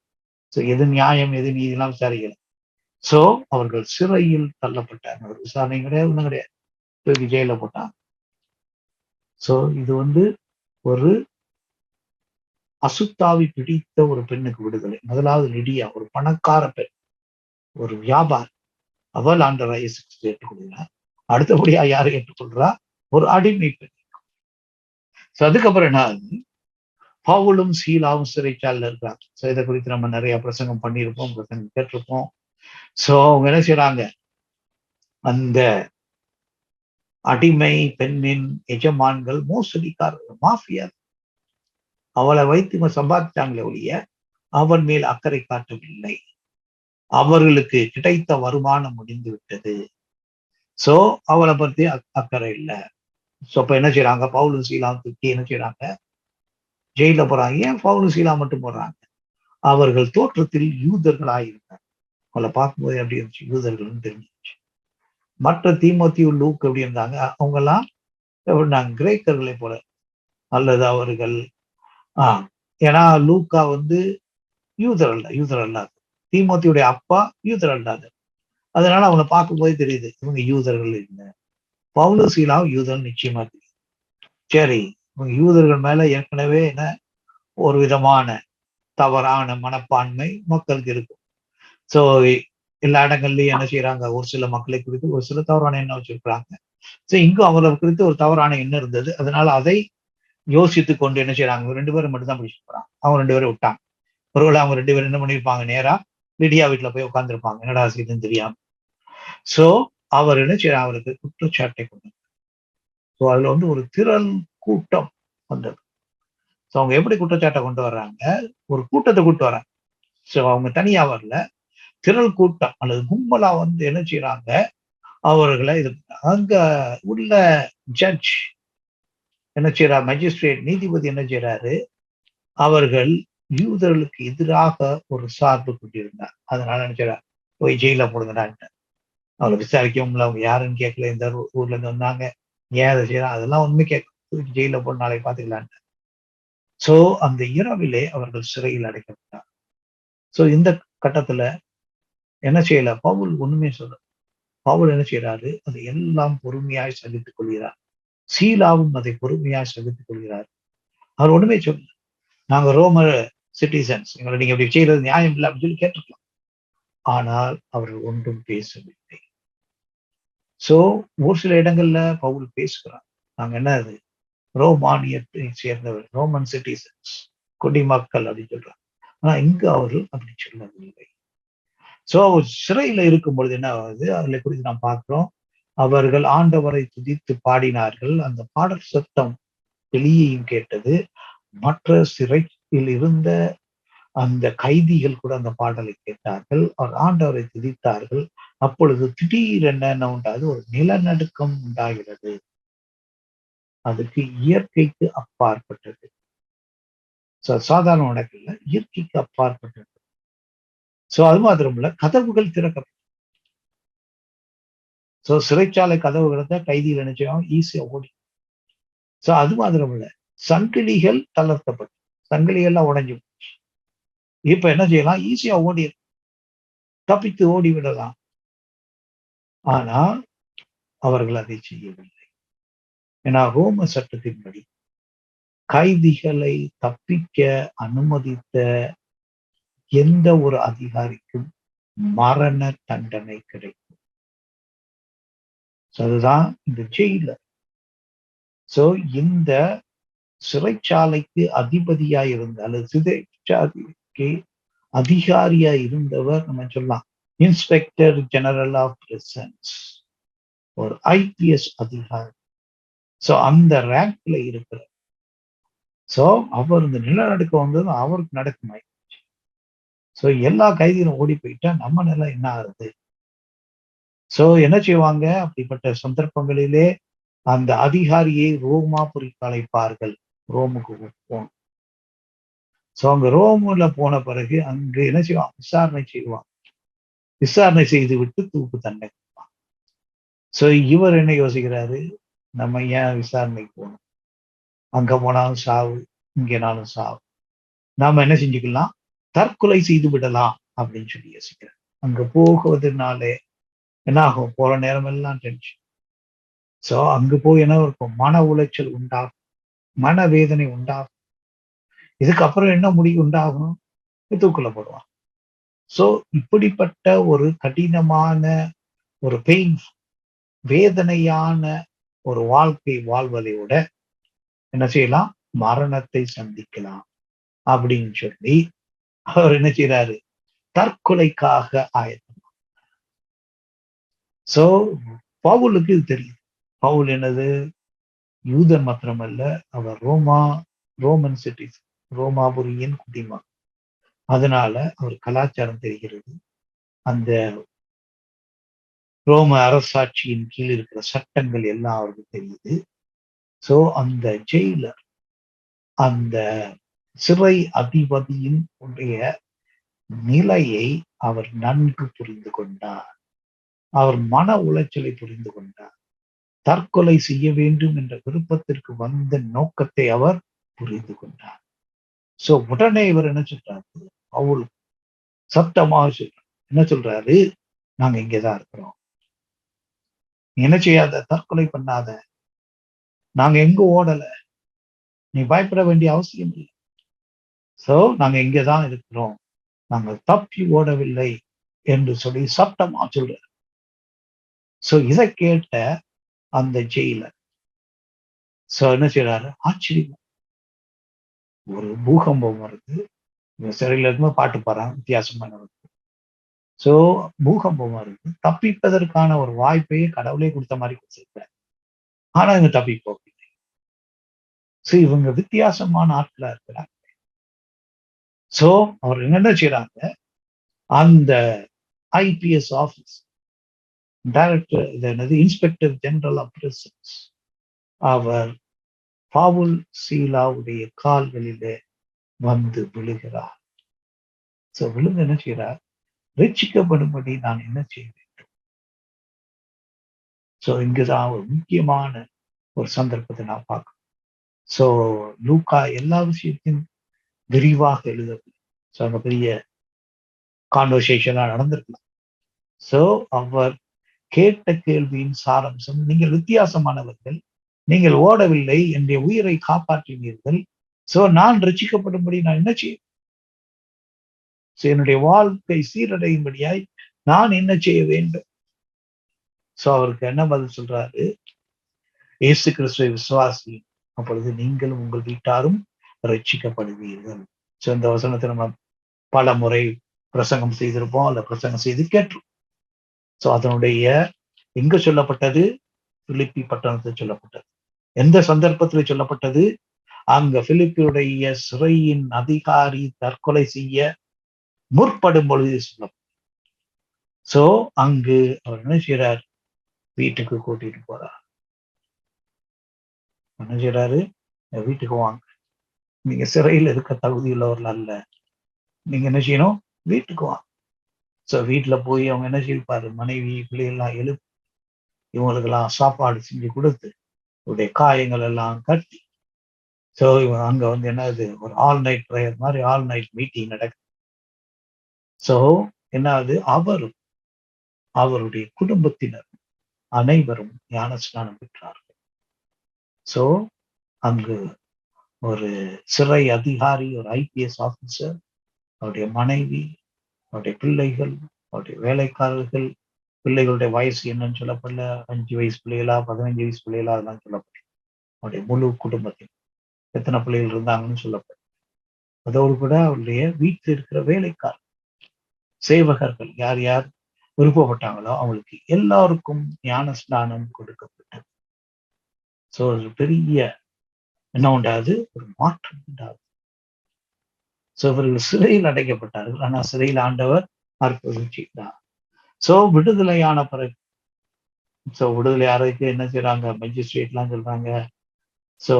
சோ எது நியாயம், எது நீதிலாம் விசாரிக்கல. சோ அவர்கள் சிறையில் தள்ளப்பட்டாங்க. ஒரு விசாரணை கிடையாது, ஒண்ணும் கிடையாது. தூக்கி ஜெயில போட்டாங்க. சோ இது வந்து ஒரு அசுத்தாவி பிடித்த ஒரு பெண்ணுக்கு விடுதலை. முதலாவது லிடியா, ஒரு பணக்கார பெண், ஒரு வியாபாரி. அவள் ஆண்டவராகிய இயேசு கிறிஸ்துவை ஏற்றுக்கொள்கிறார். அடுத்தபடியா யாரை ஏற்றுக்கொள்றா? ஒரு அடிமை பெண். அதுக்கப்புறம் என்ன ஆகுது? பவுலும் சீலாவும் சிறைச்சாலையில இருக்கிறாங்க. இதை குறித்து நம்ம நிறைய பிரசங்கம் பண்ணியிருப்போம், பிரசங்கம் கேட்டிருப்போம். அவங்க என்ன செய்யறாங்க? அந்த அடிமை பெண்ணின் எஜமான்கள் மோசடிக்காரர்கள், மாஃபியா. அவளை வைத்து சம்பாதிச்சாங்களே ஒழிய அவன் மேல் அக்கறை காட்டவில்லை. அவர்களுக்கு கிடைத்த வருமானம் முடிந்து விட்டது. அவளை பத்தி அக்கறை இல்லை. அப்ப என்ன செய்யறாங்க? பவுலும் சீலாவும் தூக்கி என்ன செய்யறாங்க? ஜெயில போறாங்க. ஏன் பவுலும் சீலா மட்டும் போடுறாங்க? அவர்கள் தோற்றத்தில் யூதர்களாயிருந்தாங்க. அவளை பார்க்கும்போது எப்படி இருந்துச்சு? யூதர்கள் தெரிஞ்சிருச்சு. மற்ற தீமோத்தேயு, லூக் எப்படி இருந்தாங்க? அவங்க எல்லாம் எப்படின்னாங்க? கிரேக்கர்களை போல. அல்லது அவர்கள் ஏன்னா லூக்கா யூதர் அல்லாது. தீமோத்தேயுடைய அப்பா யூதர் அல்லாது. அதனால அவனை பார்க்கும்போதே தெரியுது இவங்க யூதர்கள் இல்லை. பவுலு சீலாவும் யூதர்கள் நிச்சயமா தெரியுது. சரி, இவங்க யூதர்கள் மேல ஏற்கனவே என்ன ஒரு விதமான தவறான மனப்பான்மை மக்களுக்கு இருக்கும். எல்லா இடங்கள்லயும் என்ன செய்யறாங்க? ஒரு சில மக்களை குறித்து ஒரு சில தவறான எண்ணம் வச்சிருக்கிறாங்க. இங்கும் அவரை குறித்து ஒரு தவறான எண்ணம் இருந்தது. அதனால அதை யோசித்து கொண்டு என்ன செய்யறாங்க? 2 பேரும் மட்டும் தான் பிடிச்சிட்டு போறாங்க. அவங்க 2 பேரும் விட்டாங்க. ஒருவேளை அவங்க 2 பேரும் என்ன பண்ணிருப்பாங்க? நேரா லிடியா வீட்டுல போய் உட்கார்ந்துருப்பாங்க. என்னடா செய்யுதுன்னு தெரியாம. அவர் என்ன செய்யறாங்க? அவருக்கு குற்றச்சாட்டை கொண்டு அதுல ஒரு திரள் கூட்டம் வந்தது. அவங்க எப்படி குற்றச்சாட்டை கொண்டு வர்றாங்க? ஒரு கூட்டத்தை கூட்டு வராங்க. அவங்க தனியா வரல, திரள் கூட்டம் அல்லது கும்பலா என்ன செய்யறாங்க? அவர்களை அங்க உள்ள ஜட்ஜ் என்ன செய்யறாரு? மேஜிஸ்ட்ரேட், நீதிபதி என்ன செய்யறாரு? அவர்கள் யூதர்களுக்கு எதிராக ஒரு சார்பு கொண்டிருந்தார். அதனால என்ன செய்யறாரு? போய் ஜெயில போடுங்கடான்ட்டு. அவளை விசாரிக்கவும் அவங்க யாருன்னு கேட்கல. இந்த ஊர்ல இருந்து வந்தாங்க, ஏன் அதை செய்யறாங்க? அதெல்லாம் ஒண்ணுமே கேட்க, ஜெயில போட்டு நாளைக்கு பாத்துக்கலான்ட்டு. அந்த இரவிலே அவர்கள் சிறையில் அடைக்கப்பட்டார். இந்த கட்டத்துல என்ன செய்யல? பவுல் ஒண்ணுமே சொல்ல. பவுல் என்ன செய்யறாரு? அதை எல்லாம் பொறுமையாய் சகித்துக் கொள்கிறார். சீலாவும் அதை பொறுமையாய் சகித்துக் கொள்கிறார். அவர் ஒண்ணுமே சொல்ல. நாங்க ரோம சிட்டிசன்ஸ், எங்களை நீங்க இப்படி செய்யறது நியாயம் இல்லை அப்படின்னு சொல்லி கேட்டிருக்கலாம். ஆனால் அவர்கள் ஒன்றும் பேசவில்லை. ஒரு சில இடங்கள்ல பவுல் பேசுகிறார். நாங்க என்னது? ரோமானியத்தை சேர்ந்தவர், ரோமன் சிட்டிசன்ஸ், குடிமக்கள் அப்படின்னு சொல்றாங்க. ஆனா இங்கு அவர்கள் அப்படி சொல்லவில்லை. சிறையில இருக்கும் பொழுது என்ன ஆகுது? அதுல குறித்து நாம் பார்க்கிறோம். அவர்கள் ஆண்டவரை துதித்து பாடினார்கள். அந்த பாடல் சத்தம் வெளியேயும் கேட்டது. மற்ற சிறையில் இருந்த அந்த கைதிகள் கூட அந்த பாடலை கேட்டார்கள். அவர் ஆண்டவரை துதித்தார்கள். அப்பொழுது திடீரென என்ன உண்டாது? ஒரு நிலநடுக்கம் உண்டாகிறது. அதுக்கு இயற்கைக்கு அப்பாற்பட்டது. சாதாரண உணர்வில் இயற்கைக்கு அப்பாற்பட்டது. அது மாத்திரமல்ல, கதவுகள் திறக்கப்பட்டது. சிறைச்சாலை கதவுகளை தான் கைதிகள் நினைச்சோம் ஈஸியா ஓடி. அது மாத்திரமல்ல, சங்கிலிகள் தளர்த்தப்பட்டு, சங்கிலிகள்லாம் உடைஞ்சு போச்சு. இப்ப என்ன செய்யலாம்? ஈஸியா ஓடி தப்பித்து ஓடி விடலாம். ஆனால் அவர்கள் அதை செய்யவில்லை. ஏன்னா ரோம சட்டத்தின்படி கைதிகளை தப்பிக்க அனுமதித்த எந்த ஒரு அதிகாரிக்கும் மரண தண்டனை கிடைக்கும். அதுதான் இந்த ஜெயிலர். இந்த சிறைச்சாலைக்கு அதிபதியா இருந்த அல்லது சிறைச்சாலைக்கு அதிகாரியா இருந்தவர் நம்ம சொல்லலாம் இன்ஸ்பெக்டர் ஜெனரல் ஆஃப் பிரிசன்ஸ், ஒரு ஐபிஎஸ் அதிகாரி. அந்த ரேங்க்ல இருக்கிற அவர் இந்த நிலநடுக்கம் வந்தது அவருக்கு நடக்குமாய். எல்லா கைதிகளும் ஓடி போயிட்டா நம்ம நிலை என்ன ஆகுது? என்ன செய்வாங்க? அப்படிப்பட்ட சந்தர்ப்பங்களிலே அந்த அதிகாரியை ரோமாபுரிக்கு அழைப்பார்கள். ரோமுக்கு போகணும். அங்க ரோமுல போன பிறகு அங்கு என்ன செய்வாங்க? விசாரணை செய்வாங்க. விசாரணை செய்து விட்டு தூக்கு தண்டனை. இவர் என்ன யோசிக்கிறாரு? நம்ம ஏன் விசாரணைக்கு போகணும்? அங்க போனாலும் சாவு, இங்கேனாலும் சாவு. நாம என்ன செஞ்சுக்கலாம்? தற்கொலை செய்து விடலாம் அப்படின்னு சொல்லி யோசிக்கிறேன். அங்க போகுவதனாலே என்ன ஆகும்? போற நேரம் எல்லாம் டென்ஷன். அங்க போய் என்ன இருக்கும்? மன உளைச்சல் உண்டாகும். மனவேதனை உண்டாகும். இதுக்கப்புறம் என்ன முடிவு உண்டாகும்? தூக்குல போடுவான். சோ இப்படிப்பட்ட ஒரு கடினமான ஒரு பெயின், வேதனையான ஒரு வாழ்க்கை வாழ்வதை விட என்ன செய்யலாம்? மரணத்தை சந்திக்கலாம் அப்படின்னு சொல்லி அவர் என்ன செய்யறாரு? தற்கொலைக்காக ஆயத்தம். சோ பவுலுக்கு இது தெரியும். பவுல் என்னது? யூதன் மாத்திரமல்ல, அவர் ரோமன் சிட்டிசன், ரோமாபுரியின் குடிமகன். அதனால அவர் கலாச்சாரம் தெரிகிறது. அந்த ரோம அரசாட்சியின் கீழ் இருக்கிற சட்டங்கள் எல்லாம் அவருக்கு தெரியுது. சோ அந்த ஜெயிலர், அந்த சிறை அதிபதியின் உடைய நிலையை அவர் நன்கு புரிந்து கொண்டார். அவர் மன உளைச்சலை புரிந்து கொண்டார். தற்கொலை செய்ய வேண்டும் என்ற விருப்பத்திற்கு வந்த நோக்கத்தை அவர் புரிந்து கொண்டார். சோ உடனே இவர் என்ன சொல்றாரு? பவுல் சத்தமாக சொல்றாரு. என்ன சொல்றாரு? நாங்க இங்கதான் இருக்கிறோம். நீ என்ன செய்யாத? தற்கொலை பண்ணாத. நாங்க எங்க ஓடல. நீ பயப்பட வேண்டிய அவசியம் இல்லை. சோ நாங்க இங்கதான் இருக்கிறோம். நாங்கள் தப்பி ஓடவில்லை என்று சொல்லி சத்தமா சொல்றாரு. சோ இதை கேட்ட அந்த ஜெயிலர் சோ என்ன செய்யறாரு? ஆச்சரியம். ஒரு பூகம்பம் வருது. சிறையில இருக்கும்போது பாட்டு பாடுறாங்க, வித்தியாசமான சோ பூகம்பம் வருது. தப்பிப்பதற்கான ஒரு வாய்ப்பையே கடவுளே கொடுத்த மாதிரி கொடுத்திருக்காரு. ஆனா இவங்க தப்பி போகவில்லை. சோ இவங்க வித்தியாசமான ஆட்களா இருக்கிறாங்க. சோ அவர் என்ன செய்யறாங்க? அந்த ஐபிஎஸ் ஆபீஸ் டைரக்டர், இது என்னது, இன்ஸ்பெக்டர் ஜெனரல் ஆஃப் பிரிசன்ஸ், அவர் பவுல் சீலாவுடைய கால்களிலே வந்து விழுகிறார். சோ விழுந்து என்ன செய்யறார்? ரட்சிக்கப்படும்படி நான் என்ன செய்ய வேண்டும்? சோ இங்குதான் ஒரு முக்கியமான ஒரு சந்தர்ப்பத்தை நான் பார்க்கணும். சோ லூக்கா எல்லா விஷயத்தையும் விரிவாக எழுதவில்லை. சோ அங்க பெரிய கான்வர்சேஷனா நடந்திருக்கலாம். சோ அவர் கேட்ட கேள்வியின் சாராம்சம், நீங்கள் வித்தியாசமானவர்கள், நீங்கள் ஓடவில்லை, என்னுடைய உயிரை காப்பாற்றினீர்கள். சோ நான் ரட்சிக்கப்படும்படி நான் என்ன செய்ய? என்னுடைய வாழ்க்கை சீரடையும்படியாய் நான் என்ன செய்ய வேண்டும்? சோ அவருக்கு என்ன பதில் சொல்றாரு? இயேசு கிறிஸ்துவை விசுவாசி, அப்பொழுது நீங்களும் உங்கள் வீட்டாரும் ரட்சிக்கப்படுவீர்கள். சோ இந்த வசனத்தை நம்ம பல முறை பிரசங்கம் செய்திருப்போம், அல்ல பிரசங்கம் செய்து கேட்டிருப்போம். சோ அதனுடைய எங்க சொல்லப்பட்டது? பிலிப்பி பட்டணத்தில் சொல்லப்பட்டது. எந்த சந்தர்ப்பத்தில் சொல்லப்பட்டது? அங்க பிலிப்பியுடைய சிறையின் அதிகாரி தற்கொலை செய்ய முற்படும் பொழுது சொல்லப்பட்டது. சோ அங்கு அவர் என்ன செய்யறார்? வீட்டுக்கு கூட்டிட்டு போறார். என்ன செய்யறாரு? வீட்டுக்கு வாங்க, நீங்க சிறையில் இருக்க தகுதியுள்ளவர்கள் அல்ல, நீங்க என்ன செய்யணும்? வீட்டுக்கு வாங்க. சோ வீட்டுல போய் அவங்க என்ன செய்வாரு? மனைவி பிள்ளைகள்லாம் எழுப்பி இவங்களுக்கெல்லாம் சாப்பாடு செஞ்சு கொடுத்து இவருடைய காயங்கள் எல்லாம் கட்டி, சோ இவன் அங்க வந்து என்னது, ஒரு ஆல் நைட் ப்ரேயர் மாதிரி ஆல் நைட் மீட்டிங் நடக்குது. சோ என்னது, அவரும் அவருடைய குடும்பத்தினர் அனைவரும் ஞான ஸ்நானம் பெற்றார்கள். சோ அங்கு ஒரு சிறை அதிகாரி, ஒரு ஐபிஎஸ் ஆபீசர், அவருடைய மனைவி, அவருடைய பிள்ளைகள், அவருடைய வேலைக்காரர்கள், பிள்ளைகளுடைய வயசு என்னன்னு சொல்லப்படல, 5 வயசு பிள்ளைகளா, 15 வயசு பிள்ளைகளா, அதெல்லாம் சொல்லப்படல. அவருடைய முழு குடும்பத்தில் எத்தனை பிள்ளைகள் இருந்தாங்கன்னு சொல்லப்படும். அதோடு கூட அவருடைய வீட்டில் இருக்கிற வேலைக்காரர், சேவகர்கள், யார் யார் விருப்பப்பட்டாங்களோ அவங்களுக்கு எல்லாருக்கும் ஞான ஸ்நானம் கொடுக்கப்பட்டது. சோ ஒரு பெரிய என்ன உண்டாது? ஒரு மாற்றம் உண்டாது. சோ இவர்கள் சிறையில் அடைக்கப்பட்டார்கள், ஆனா சிறையில் ஆண்டவர் அற்புதம் செய்தார். சோ விடுதலையான பிறகு, சோ விடுதலை ஆறதுக்கு என்ன செய்யறாங்க? மேஜிஸ்ட்ரேட் எல்லாம் சொல்றாங்க, சோ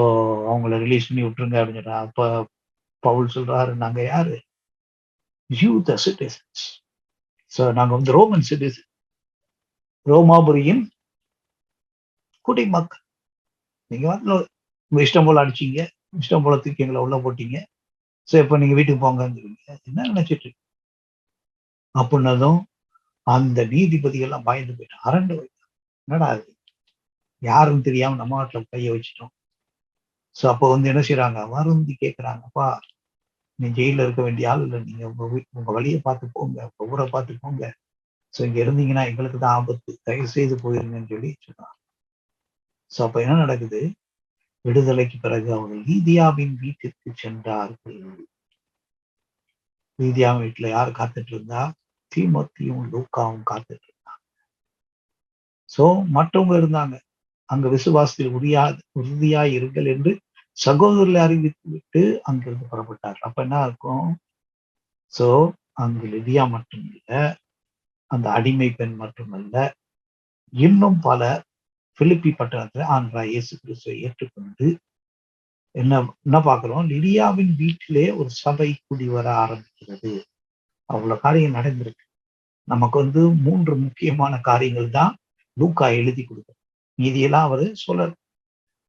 அவங்கள ரிலீஸ் பண்ணி விட்டுருங்க அப்படின்னு சொல்றாங்க. அப்ப பவுல் சொல்றாரு, நாங்க யாரு? You the citizens. சோ நாங்க வந்து ரோமன் சிட்டிசன், ரோமாபுரியின் குடிமக்கள். நீங்க வந்து உங்க இஷ்டம் போல அடிச்சீங்க, இஷ்டம் போல தூக்கி எங்களை உள்ள போட்டீங்க. சோ இப்ப நீங்க வீட்டுக்கு போங்கன்னு என்ன நினைச்சிட்டு இருக்கு அப்படின்னதும் அந்த நீதிபதிகள் எல்லாம் பயந்து போயிட்டான், அரண்டு போயிட்டான். என்னடா அது, யாருன்னு தெரியாம நம்ம நாட்டுல கைய வச்சுட்டோம். சோ அப்போ வந்து என்ன செய்யறாங்க, வருந்தி கேட்கறாங்க, அப்பா நீ ஜெயில இருக்க வேண்டிய ஆள் இல்ல, நீங்க உங்க வழியை பார்த்து போங்க, உங்க ஊரை பார்த்து போங்க. சோ இங்க இருந்தீங்கன்னா எங்களுக்கு தான் ஆபத்து, தயவு செய்து போயிருங்கன்னு சொல்லி சொல்றாங்க. சோ அப்ப என்ன நடக்குது, விடுதலைக்கு பிறகு அவங்க லீதியாவின் வீட்டிற்கு சென்றார்கள். லீதியாவின் வீட்டுல யார் காத்துட்டு இருந்தா, தீமோத்தியும் லூக்காவும் காத்துட்டு இருந்தாங்க. சோ மற்றவங்க இருந்தாங்க அங்க, விசுவாசத்தில் உறுதியாய் இருங்கள் என்று சகோதரர்களை அறிவித்து விட்டு அங்கிருந்து புறப்பட்டார். அப்ப என்ன இருக்கும், சோ அங்கு லிதியா மட்டும் இல்ல, அந்த அடிமை பெண் மட்டுமல்ல, இன்னும் பல பிலிப்பி பட்டணத்துல ஆண்டவராகிய இயேசு கிறிஸ்துவை ஏற்றுக்கொண்டு என்ன என்ன பார்க்கிறோம், லிடியாவின் வீட்டிலே ஒரு சபை கூடி வர ஆரம்பிக்கிறது. அவ்வளவு காரியம் நடந்திருக்கு. நமக்கு வந்து 3 முக்கியமான காரியங்கள் தான் லூக்கா எழுதி கொடுக்கிறார். மீதியெல்லாம் அவரு சொல்லல.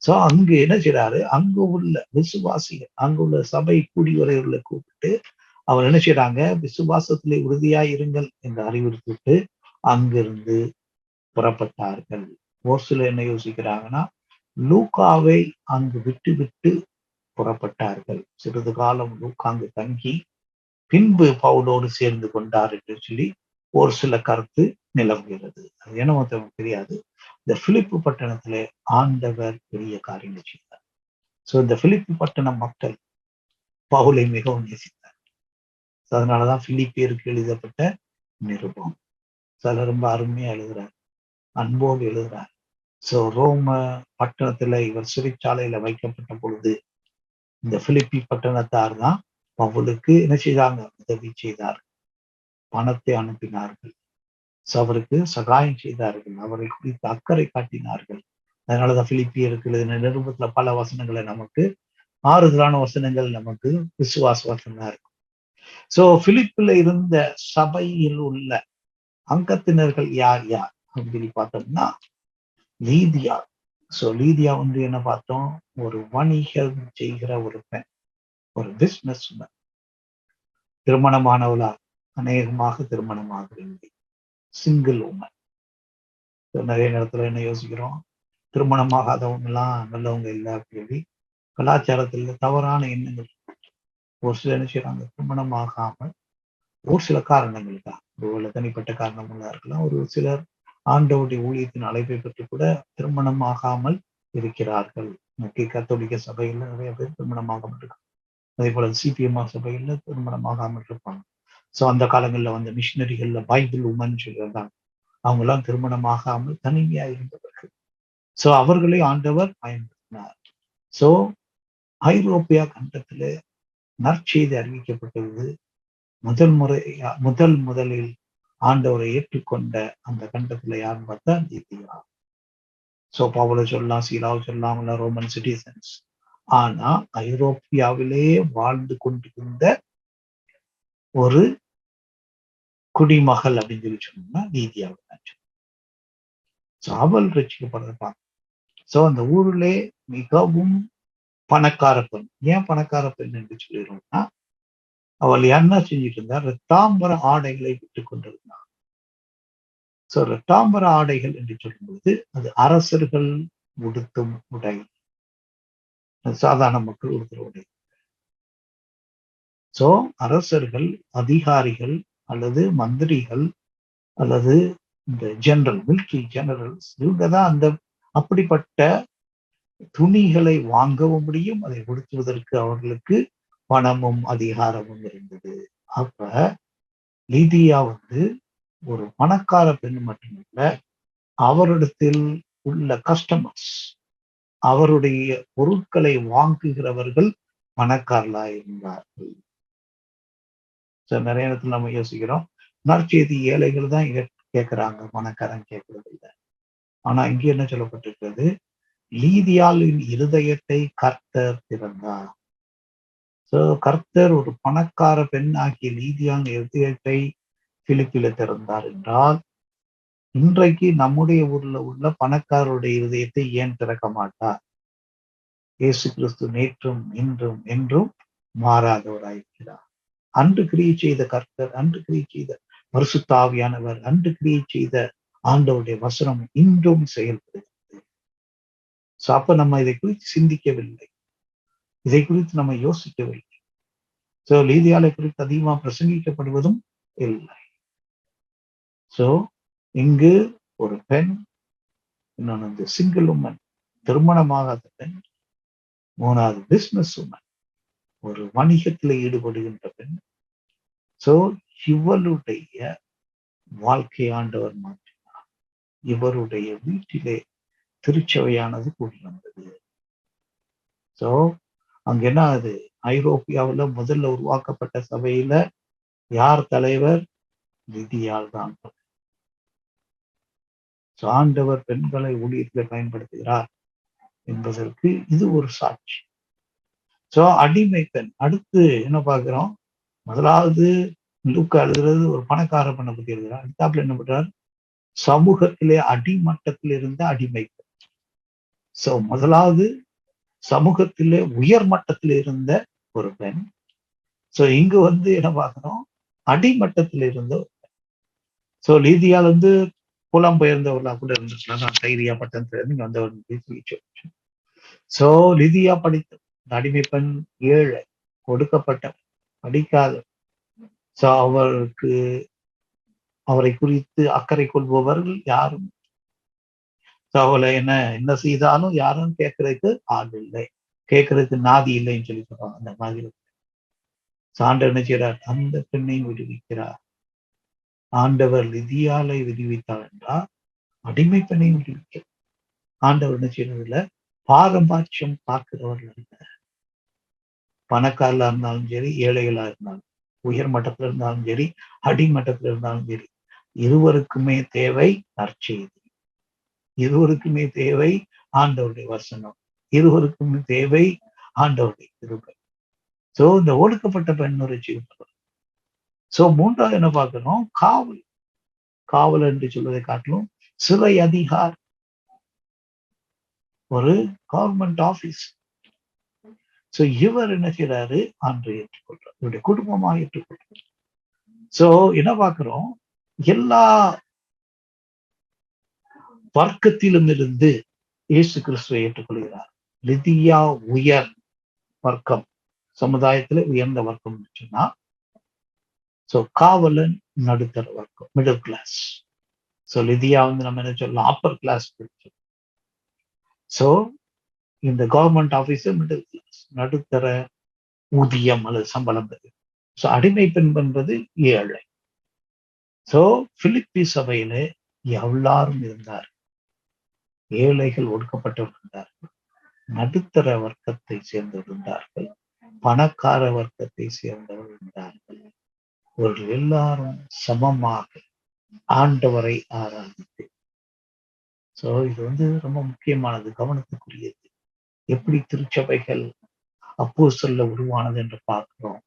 சோ அங்கு என்ன செய்றாரு, அங்கு உள்ள விசுவாசிகள், அங்கு உள்ள சபை கூடி வரவர்களை கூப்பிட்டு அவர் என்ன செய்றாங்க, விசுவாசத்திலே உறுதியாய் இருங்கள் என்று அறிவுறுத்திட்டு அங்கிருந்து புறப்பட்டார்கள். ஒரு சிலர் என்ன யோசிக்கிறாங்கன்னா, லூக்காவை அங்கு விட்டு விட்டு புறப்பட்டார்கள். சிறிது காலம் லூக்கா அங்கு தங்கி பின்பு பவுலோடு சேர்ந்து கொண்டார் என்று சொல்லி ஒரு சில கருத்து நிலவுகிறது. அது என்னமோ தெரியாது. இந்த பிலிப்பு பட்டணத்திலே ஆண்டவர் பெரிய காரியங்கள் செய்தார். சோ இந்த பிலிப்பு பட்டணம் மக்கள் பவுலை மிகவும் நேசித்தார். அதனாலதான் பிலிப்பியருக்கு எழுதப்பட்ட நிருபம். சிலர் ரொம்ப அருமையா எழுதுறார், அன்போடு எழுதுறார். சோ ரோம பட்டணத்துல இவர் சிறைச்சாலையில வைக்கப்பட்ட பொழுது இந்த பிலிப்பி பட்டணத்தார் தான் பவுலுக்கு என்ன செய்தாங்க, உதவி செய்தார், பணத்தை அனுப்பினார்கள், அவருக்கு சகாயம் செய்தார்கள், அவரை குறித்து அக்கறை காட்டினார்கள். அதனாலதான் பிலிப்பியருக்கு நிருபத்துல பல வசனங்களை நமக்கு, ஆறுதலான வசனங்கள் நமக்கு விசுவாச வசனம் இருக்கும். சோ பிலிப்பில இருந்த சபையில் உள்ள அங்கத்தினர்கள் யார் யார் அப்படின்னு பார்த்தோம்னா, லீதியா. சோ லீதியா வந்து என்ன பார்த்தோம், ஒரு வணிகம் செய்கிற ஒரு பெண், ஒரு பிசினஸ் மேன். திருமணமானவளா, அநேகமாக திருமணமாகவில்லை, சிங்கிள் உமன். நிறைய நேரத்துல என்ன யோசிக்கிறோம், திருமணமாகாதவங்க எல்லாம் நல்லவங்க இல்லை அப்படி கலாச்சாரத்துல தவறான எண்ணங்கள். ஒரு சில என்ன செய்யறாங்க, திருமணமாகாமல் ஒரு சில காரணங்களுக்காக, ஒருவேளை தனிப்பட்ட காரணங்களா இருக்கலாம், ஒரு சிலர் ஆண்டவருடைய ஊழியத்தின் அழைப்பை பெற்று கூட திருமணமாகாமல் இருக்கிறார்கள். முக்கிய கத்தோலிக்க சபையில நிறைய பேர் திருமணமாகாமல் இருக்காங்க. அதே போல சிபிஎம் சபையில திருமணமாகாமல் இருப்பாங்க. சோ அந்த காலங்கள்ல வந்து மிஷினரிகள்ல பைபிள் உமன் சொல்லியிருந்தாங்க. அவங்க எல்லாம் திருமணமாகாமல் தனிமையா இருந்தவர்கள். சோ அவர்களை ஆண்டவர் பயன்படுத்தினார். சோ ஐரோப்பியா கண்டத்துல நற்செய்தி அறிவிக்கப்பட்டது முதலில் ஆண்டவரை ஏற்றுக்கொண்ட அந்த கண்டத்துல யாருன்னு பார்த்தா லீதியா. சோ பவுலை சொல்லலாம், சீலாவை சொல்லலாம், ரோமன் சிட்டிசன்ஸ். ஆனா ஐரோப்பியாவிலே வாழ்ந்து கொண்டிருந்த ஒரு குடிமகள் அப்படின்னு சொல்லி சொன்னோம்னா லீதியாவை தான். சோ அவள் ரட்சிக்கப்படுறப்பாங்க. சோ அந்த ஊரிலே மிகவும் பணக்கார பெண். ஏன் பணக்கார பெண் என்று சொல்லிடுறோம்னா, அவள் என்ன செஞ்சுட்டு இருந்தா, இரத்தாம்பர ஆடைகளை விட்டுக் கொண்டிருந்தாள். சோ இரத்தாம்பர ஆடைகள் என்று சொல்லும்போது அது அரசர்கள் உடுத்தும் உடை, சாதாரண மக்கள் உடுத்துற உடை. சோ அரசர்கள், அதிகாரிகள் அல்லது மந்திரிகள் அல்லது இந்த ஜெனரல், மிலிட்டரி ஜெனரல்ஸ், இவங்க தான் அந்த அப்படிப்பட்ட துணிகளை வாங்கவும் முடியும், அதை உடுத்துவதற்கு அவர்களுக்கு பணமும் அதிகாரமும் இருந்தது. அப்ப லீதியா வந்து ஒரு பணக்கார பெண் மட்டுமல்ல, அவரிடத்தில் உள்ள கஸ்டமர்ஸ், அவருடைய பொருட்களை வாங்குகிறவர்கள் பணக்காரர்களா இருந்தார்கள். நிறைய இடத்துல நம்ம யோசிக்கிறோம், நற்செய்தி ஏழைகள் தான் கேட்கிறாங்க, பணக்காரன் கேட்கறது இல்லை. ஆனா இங்க என்ன சொல்லப்பட்டிருக்கிறது, லீதியாளின் இருதயத்தை கர்த்தர் திறந்தார். சோ கர்த்தர் ஒரு பணக்கார பெண் ஆகிய லீதியான் இருதயத்தை பிலிப்பில திறந்தார் என்றால், இன்றைக்கு நம்முடைய ஊர்ல உள்ள பணக்காரருடைய இருதயத்தை ஏன் திறக்க மாட்டார்? இயேசு கிறிஸ்து நேற்றும் இன்றும் என்றும் மாறாதவராயிருக்கிறார். அன்று கிரியை செய்த கர்த்தர், அன்று கிரியை செய்த பரிசுத்த ஆவியானவர், அன்று கிரியை செய்த ஆண்டவருடைய வசனம் இன்றும் செயல்படுகிறது. அப்ப நம்ம இதை குறித்து சிந்திக்கவில்லை. இதை குறித்து நம்ம யோசிக்கவில்லை. சோ லீதியாளை குறித்து அதிகமா பிரசங்கிக்கப்படுவதும் இல்லை. சோ இங்கு ஒரு பெண், இன்னொன்னு வந்து சிங்கிள் உமன், திருமணமாகாத பெண், மூணாவது பிசினஸ் உமன், ஒரு வணிகத்தில் ஈடுபடுகின்ற பெண். சோ இவளுடைய வாழ்க்கை ஆண்டவர் மாற்றினார். இவருடைய வீட்டிலே திருச்சபையானது கூடி வந்தது. சோ அங்க என்ன ஆகுது? ஐரோப்பியாவுல முதல்ல உருவாக்கப்பட்ட சபையில யார் தலைவர்? லிதியால் தான். ஆண்டவர் பெண்களை ஊழியர்களை பயன்படுத்துகிறார் என்பதற்கு இது ஒரு சாட்சி. சோ அடிமை பெண். அடுத்து என்ன பார்க்கிறோம்? முதலாவது லூக்கா எழுதுறது ஒரு பணக்கார பெண்ணை பத்தி எழுதுறார். அடுத்தாப்புல என்ன பண்றார்? சமூகத்திலே அடிமட்டத்தில் இருந்த அடிமை பெண். சோ முதலாவது சமூகத்திலே உயர் மட்டத்தில் இருந்த ஒரு பெண். சோ இங்கு வந்து என்ன பார்க்கிறோம்? அடிமட்டத்தில் இருந்த. சோ லீதியால் வந்து புலம்பெயர்ந்தவர்களா கூட இருந்துச்சுன்னா தைரியா பட்டணத்துல இருந்து வந்தவர். சோ லிதியா படித்த அடிமை பெண், ஏழை, ஒடுக்கப்பட்ட, படிக்காத. சோ அவரை குறித்து அக்கறை கொள்பவர்கள் யாரும். அவளை என்ன செய்தாலும் யாரும் கேட்கறதுக்கு ஆள் இல்லை, கேட்கறதுக்கு நாதி இல்லைன்னு சொல்லி சொல்றாங்க. அந்த மாதிரி ஆண்டவர் என்ன செய்யறார்? அந்த பெண்ணை விடுவிக்கிறார். ஆண்டவர் லிதியாலை விடுவித்தார் என்றால் அடிமை பெண்ணை விடுவிக்கிறார். ஆண்டவர் என்ன செய்யறதில்ல, பாரபட்சம் பார்க்கிறவர்கள் அல்ல. பணக்காரலா இருந்தாலும் சரி, ஏழைகளா இருந்தாலும், உயர் மட்டத்துல இருந்தாலும் சரி, அடிமட்டத்துல இருந்தாலும் சரி, இருவருக்குமே தேவை நற்செய்தி. இருவருக்குமே தேவை ஆண்டவருடைய வசனம். இருவருக்குமே தேவை ஆண்டவருடைய கிருபை. சோ இந்த ஒடுக்கப்பட்ட பெண் ஒரு ஜீவன். சோ மூன்றாவது என்ன பார்க்கணும்? காவல். காவல் என்று சொல்வதை காட்டிலும் சிறை அதிகார், ஒரு கவர்மெண்ட் ஆபீஸ். சோ இவர் என்ன செய்யறாரு? ஆண்டை ஏற்றுக்கொள்றார், இவருடைய குடும்பமாக ஏற்றுக்கொள்றார். சோ என்ன பார்க்கிறோம்? எல்லா வர்க்கத்திலும் இருந்து இயேசு கிறிஸ்துவை ஏற்றுக்கொள்கிறார். லிதியா உயர் வர்க்கம், சமுதாயத்துல உயர்ந்த வர்க்கம் சொன்னா, சோ காவலன் நடுத்தர வர்க்கம், மிடில் கிளாஸ். சோ லிதியா வந்து நம்ம என்ன சொல்லலாம்? Upper class. சோ இந்த கவர்மெண்ட் ஆபீஸர் மிடில் கிளாஸ், நடுத்தர ஊதியம் அல்லது சம்பளம் பெறுது. சோ அடிமை பெண் என்பது ஏழை. சோ பிலிப்பி சபையில எல்லாரும் இருந்தார். ஏழைகள், ஒடுக்கப்பட்டவர் இருந்தார்கள், நடுத்தர வர்க்கத்தை சேர்ந்தவர் இருந்தார்கள், பணக்கார வர்க்கத்தை சேர்ந்தவர் இருந்தார்கள். அவர்கள் எல்லாரும் சமமாக ஆண்டவரை ஆராதித்து. சோ இது வந்து ரொம்ப முக்கியமானது, கவனத்துக்குரியது. எப்படி திருச்சபைகள் அப்போஸ்தலர்ல உருவானது என்று பார்க்கிறோம்.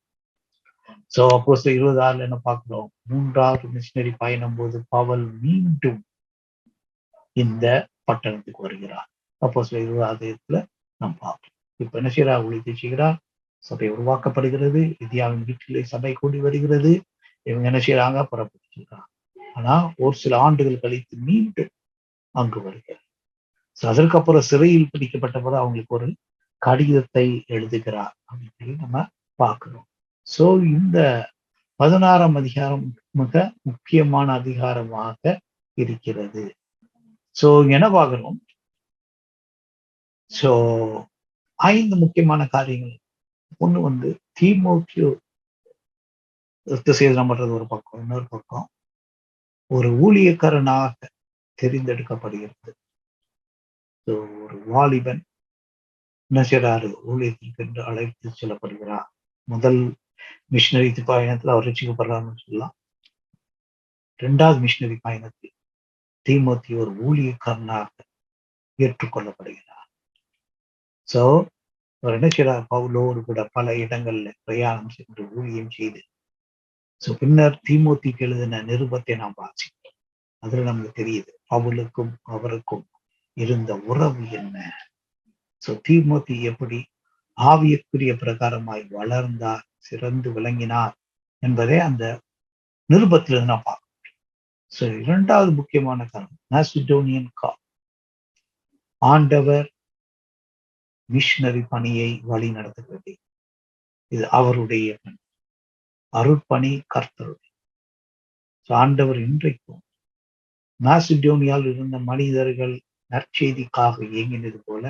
சோ அப்போஸ்தலர் 26 என்ன பார்க்கிறோம்? 3வது மிஷனரி பயணம் போது பவுல் மீண்டும் இந்த பட்டணத்துக்கு வருகிறார். அப்போஸ்தலர் 26 நாம் பார்ப்போம். இப்ப என்ன செய்யறார்? ஊழியத்தை செய்கிறார். சபை உருவாக்கப்படுகிறது. இந்தியாவின் வீட்டிலே சபை கூடி வருகிறது. இவங்க என்ன செய்யறாங்க? புறப்பட்டுறாங்க. ஆனா ஒரு சில ஆண்டுகள் கழித்து மீண்டும் அங்கு வருகிறார். அதற்கப்புறம் சிறையில் பிடிக்கப்பட்ட போது அவங்களுக்கு ஒரு கடிதத்தை எழுதுகிறார் அப்படின்னு சொல்லி நம்ம பார்க்கிறோம். சோ இந்த 16ஆம் அதிகாரம் மிக முக்கியமான அதிகாரமாக இருக்கிறது. சோ என்ன பார்க்கிறோம்? சோ 5 முக்கியமான காரியங்கள். ஒண்ணு வந்து தீமோத்தேயு சேதனம் பண்றது ஒரு பக்கம், இன்னொரு பக்கம் ஒரு ஊழியக்காரனாக தெரிந்தெடுக்கப்படுகிறது. ஒரு வாலிபன் என்ன செய்யறாரு? ஊழியத்திற்கு என்று அழைத்து செல்லப்படுகிறார். முதல் மிஷினரி பயணத்துல அவர் ரட்சிக்கப்படுறாருன்னு சொல்லலாம். 2வது மிஷினரி பயணத்தில் தீமோத்தேயு ஒரு ஊழியக்காரனாக ஏற்றுக்கொள்ளப்படுகிறார். சோ அவர் என்ன செய்யறார்? பவுலோடு கூட பல இடங்கள்ல பிரயாணம் சென்று ஊழியம் செய்து. சோ பின்னர் தீமோத்தேயுக்கு எழுதின நிருபத்தை நாம் வாசிக்கிறோம். அதுல நமக்கு தெரியுது பவுலுக்கும் அவருக்கும் இருந்த உறவு என்ன. சோ தீமோத்தேயு எப்படி ஆவியக்குரிய பிரகாரமாய் வளர்ந்தார், சிறந்து விளங்கினார் என்பதை அந்த நிருபத்திலிருந்து நான் பார்க்கிறோம். சோ 2வது முக்கியமான காரணம் மாசிடோனியன் கால். ஆண்டவர் மிஷனரி பணியை வழி நடத்துகிறது. இது அவருடைய பணி, அருட்பணி கர்த்தருடைய. ஆண்டவர் இன்றைக்கும் மாசிடோனியாவில் இருந்த மனிதர்கள் நற்செய்திக்காக இயங்கினது போல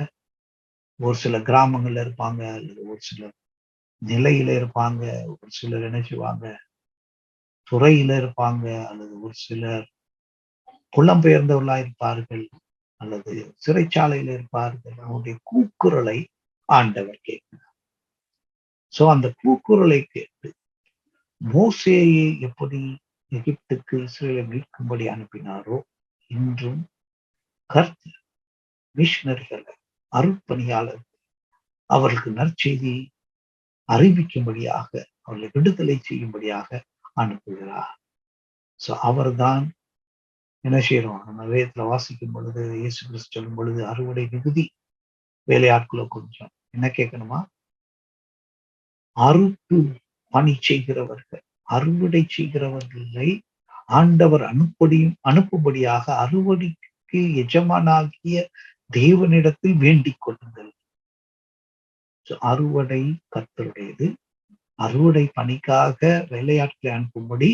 ஒரு சில கிராமங்கள்ல இருப்பாங்க, அல்லது ஒரு சிலர் நிலையில இருப்பாங்க, ஒரு சிலர் என்ன செய்வாங்க, துறையில இருப்பாங்க, அல்லது ஒரு சிலர் புலம்பெயர்ந்தவர்களா இருப்பார்கள், அல்லது சிறைச்சாலையில இருப்பார்கள். அவருடைய கூக்குரலை ஆண்டவர் கேட்கிறார். அந்த கூக்குரலை கேட்டு மோசேயை எப்படி எகிப்துக்கு இஸ்ரேலை மீட்கும்படி அனுப்பினாரோ, இன்றும் கர்த்தர் மிஷனரிகளை, அருட்பணியாளர் அவர்களுக்கு நற்செய்தி அறிவிக்கும்படியாக, அவர்களை விடுதலை செய்யும்படியாக அனுப்புகிறார். அவர்தான் என்ன செய்யறோம்? நம்ம வேதத்துல வாசிக்கும் பொழுது இயேசு கிறிஸ்து சொல்லும் பொழுது அறுவடை மிகுதி, வேலையாட்களை கொஞ்சம். என்ன கேட்கணுமா? அறுப்பு பணி செய்கிறவர்கள், அறுவடை செய்கிறவர்களை ஆண்டவர் அனுப்பும்படியாக அறுவடைக்கு எஜமானாகிய தேவனிடத்தில் வேண்டிக் கொள்ளுங்கள். அறுவடை கர்த்தருடையது. அறுவடை பணிக்காக வேலையாட்களை அனுப்பும்படி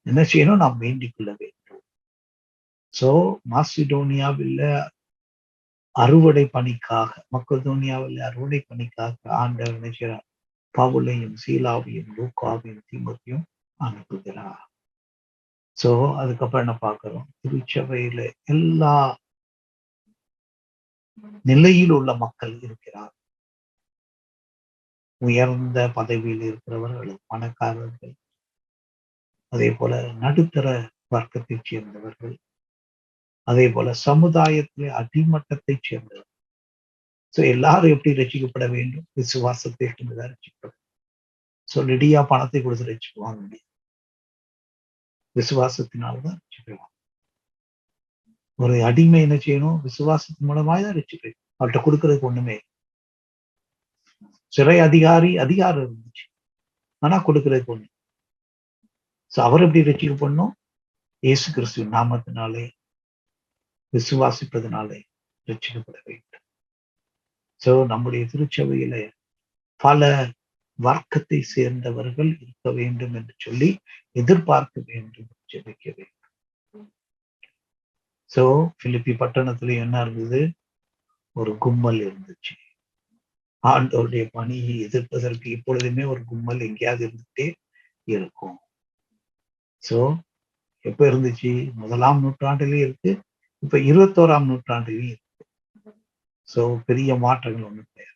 என்ன செய்யணும்? நாம் வேண்டிக் கொள்ள வேண்டும். மாசிடோனியாவில் அறுவடை பணிக்காக, மக்கதோனியாவில் அறுவடை பணிக்காக ஆண்டவர் என்ன செய்கிறார்? பவுலையும் சீலாவையும் லூக்காவையும் தீமோத்தேயும் அனுப்புகிறார். அதுக்கப்புறம் என்ன பார்க்கிறோம்? திருச்சபையில எல்லா நிலையில் உள்ள மக்கள் இருக்கிறார். உயர்ந்த பதவியில் இருக்கிறவர்கள், பணக்காரர்கள், அதே போல நடுத்தர வர்க்கத்தைச் சேர்ந்தவர்கள், அதே போல சமுதாயத்திலே அடிமட்டத்தை சேர்ந்தவர்கள். எல்லாரும் எப்படி ரசிக்கப்பட வேண்டும்? விசுவாசத்தை கொண்டுதான் ரசிக்கப்படும். ரெடியா பணத்தை கொடுத்து ரசிக்குவாங்க முடியும். விசுவாசத்தினால்தான் ரசிக்கலாம். ஒரு அடிமை என்ன செய்யணும்? விசுவாசத்தின் மூலமாக தான் ரசிப்பேன். அவர்கிட்ட கொடுக்கறதுக்கு ஒண்ணுமே. சிறை அதிகாரம் இருந்துச்சு, ஆனா கொடுக்கறதுக்கு ஒண்ணு. அவர் எப்படி ரசிக்கப்படணும்? இயேசு கிறிஸ்துவின் நாமத்தினாலே விசுவாசிப்பதனாலே ரட்சிக்கப்பட வேண்டும். நம்முடைய திருச்சபையில பல வர்க்கத்தை சேர்ந்தவர்கள் இருக்க வேண்டும் என்று சொல்லி எதிர்பார்க்க வேண்டும், ஜெபிக்க வேண்டும். பிலிப்பி பட்டணத்துல என்ன இருந்தது? ஒரு கும்பல் இருந்துச்சு. ஆண்டவருடைய பணியை எதிர்ப்பதற்கு இப்பொழுதுமே ஒரு கும்பல் எங்கேயாவது இருந்துட்டே இருக்கும். எப்ப இருந்துச்சு? 1ஆம் நூற்றாண்டிலேயே இருக்கு, இப்ப 21ஆம் நூற்றாண்டிலேயும் இருக்கு. பெரிய மாற்றங்கள் ஒண்ணு கிடையாது.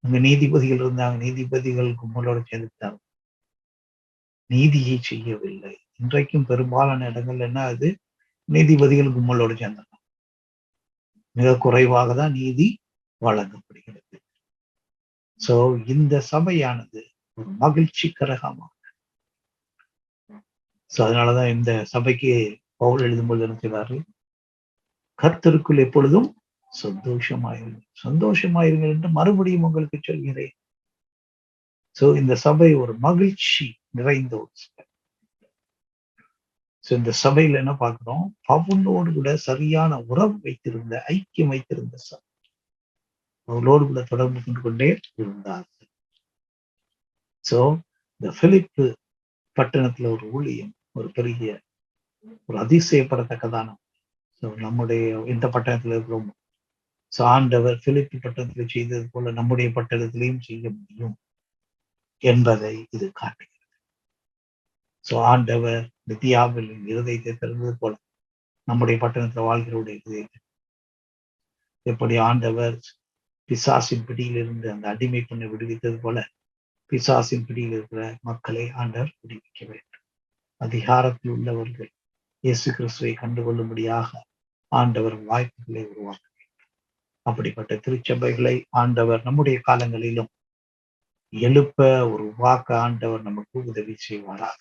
அங்க நீதிபதிகள் இருந்தாங்க, நீதிபதிகள் கும்பலோட சேர்ந்துட்டாங்க, நீதியை செய்யவில்லை. இன்றைக்கும் பெரும்பாலான இடங்கள்ல என்ன ஆகுது? நீதிபதிகள் கும்பலோடு சேர்ந்தாங்க. மிக குறைவாக தான் நீதி வழங்கப்படுகிறது. இந்த சபையானது ஒரு மகிழ்ச்சிகரமாக, அதனாலதான் இந்த சபைக்கு பவுல் எழுதும்போது என்ன செய்வாரு? கர்த்தருக்குள் எப்பொழுதும் சந்தோஷமாயிருங்கள் என்று மறுபடியும் உங்களுக்கு சொல்கிறேன். இந்த சபை ஒரு மகிழ்ச்சி நிறைந்த ஒரு சபை. இந்த சபையில என்ன பார்க்கிறோம்? பவுலோடு கூட சரியான உறவு வைத்திருந்த, ஐக்கியம் வைத்திருந்த சபை. பவுலோடு கூட தொடர்பு கொண்டு கொண்டே இருந்தார்கள். இந்த பிலிப்பு பட்டணத்துல ஒரு ஊழியம் ஒரு பெரிய ஒரு அதிசயப்படத்தக்கதான. நம்முடைய இந்த பட்டணத்துல இருக்கிறோம், ஆண்டவர் பிலிப்பி பட்டணத்துல செய்தது போல நம்முடைய பட்டணத்திலையும் செய்ய முடியும் என்பதை இது காட்டுகிறது. ஆண்டவர் நித்யாவில் இருதயத்தை திறந்தது போல நம்முடைய பட்டணத்துல வாழ்கிறவருடைய இருதயத்தை, எப்படி ஆண்டவர் பிசாசின் பிடியிலிருந்து அந்த அடிமை பண்ணி விடுவித்தது போல பிசாசின் பிடியில் இருக்கிற மக்களை ஆண்டவர் விடுவிக்க வேண்டும். அதிகாரத்தில் உள்ளவர்கள் இயேசு கிறிஸ்துவை கண்டுகொள்ளும்படியாக ஆண்டவர் வாய்ப்புகளை உருவாக்க வேண்டும். அப்படிப்பட்ட திருச்சபைகளை ஆண்டவர் நம்முடைய காலங்களிலும் எழுப்ப ஒரு வாக்க ஆண்டவர் நமக்கு உதவி செய்வாராக.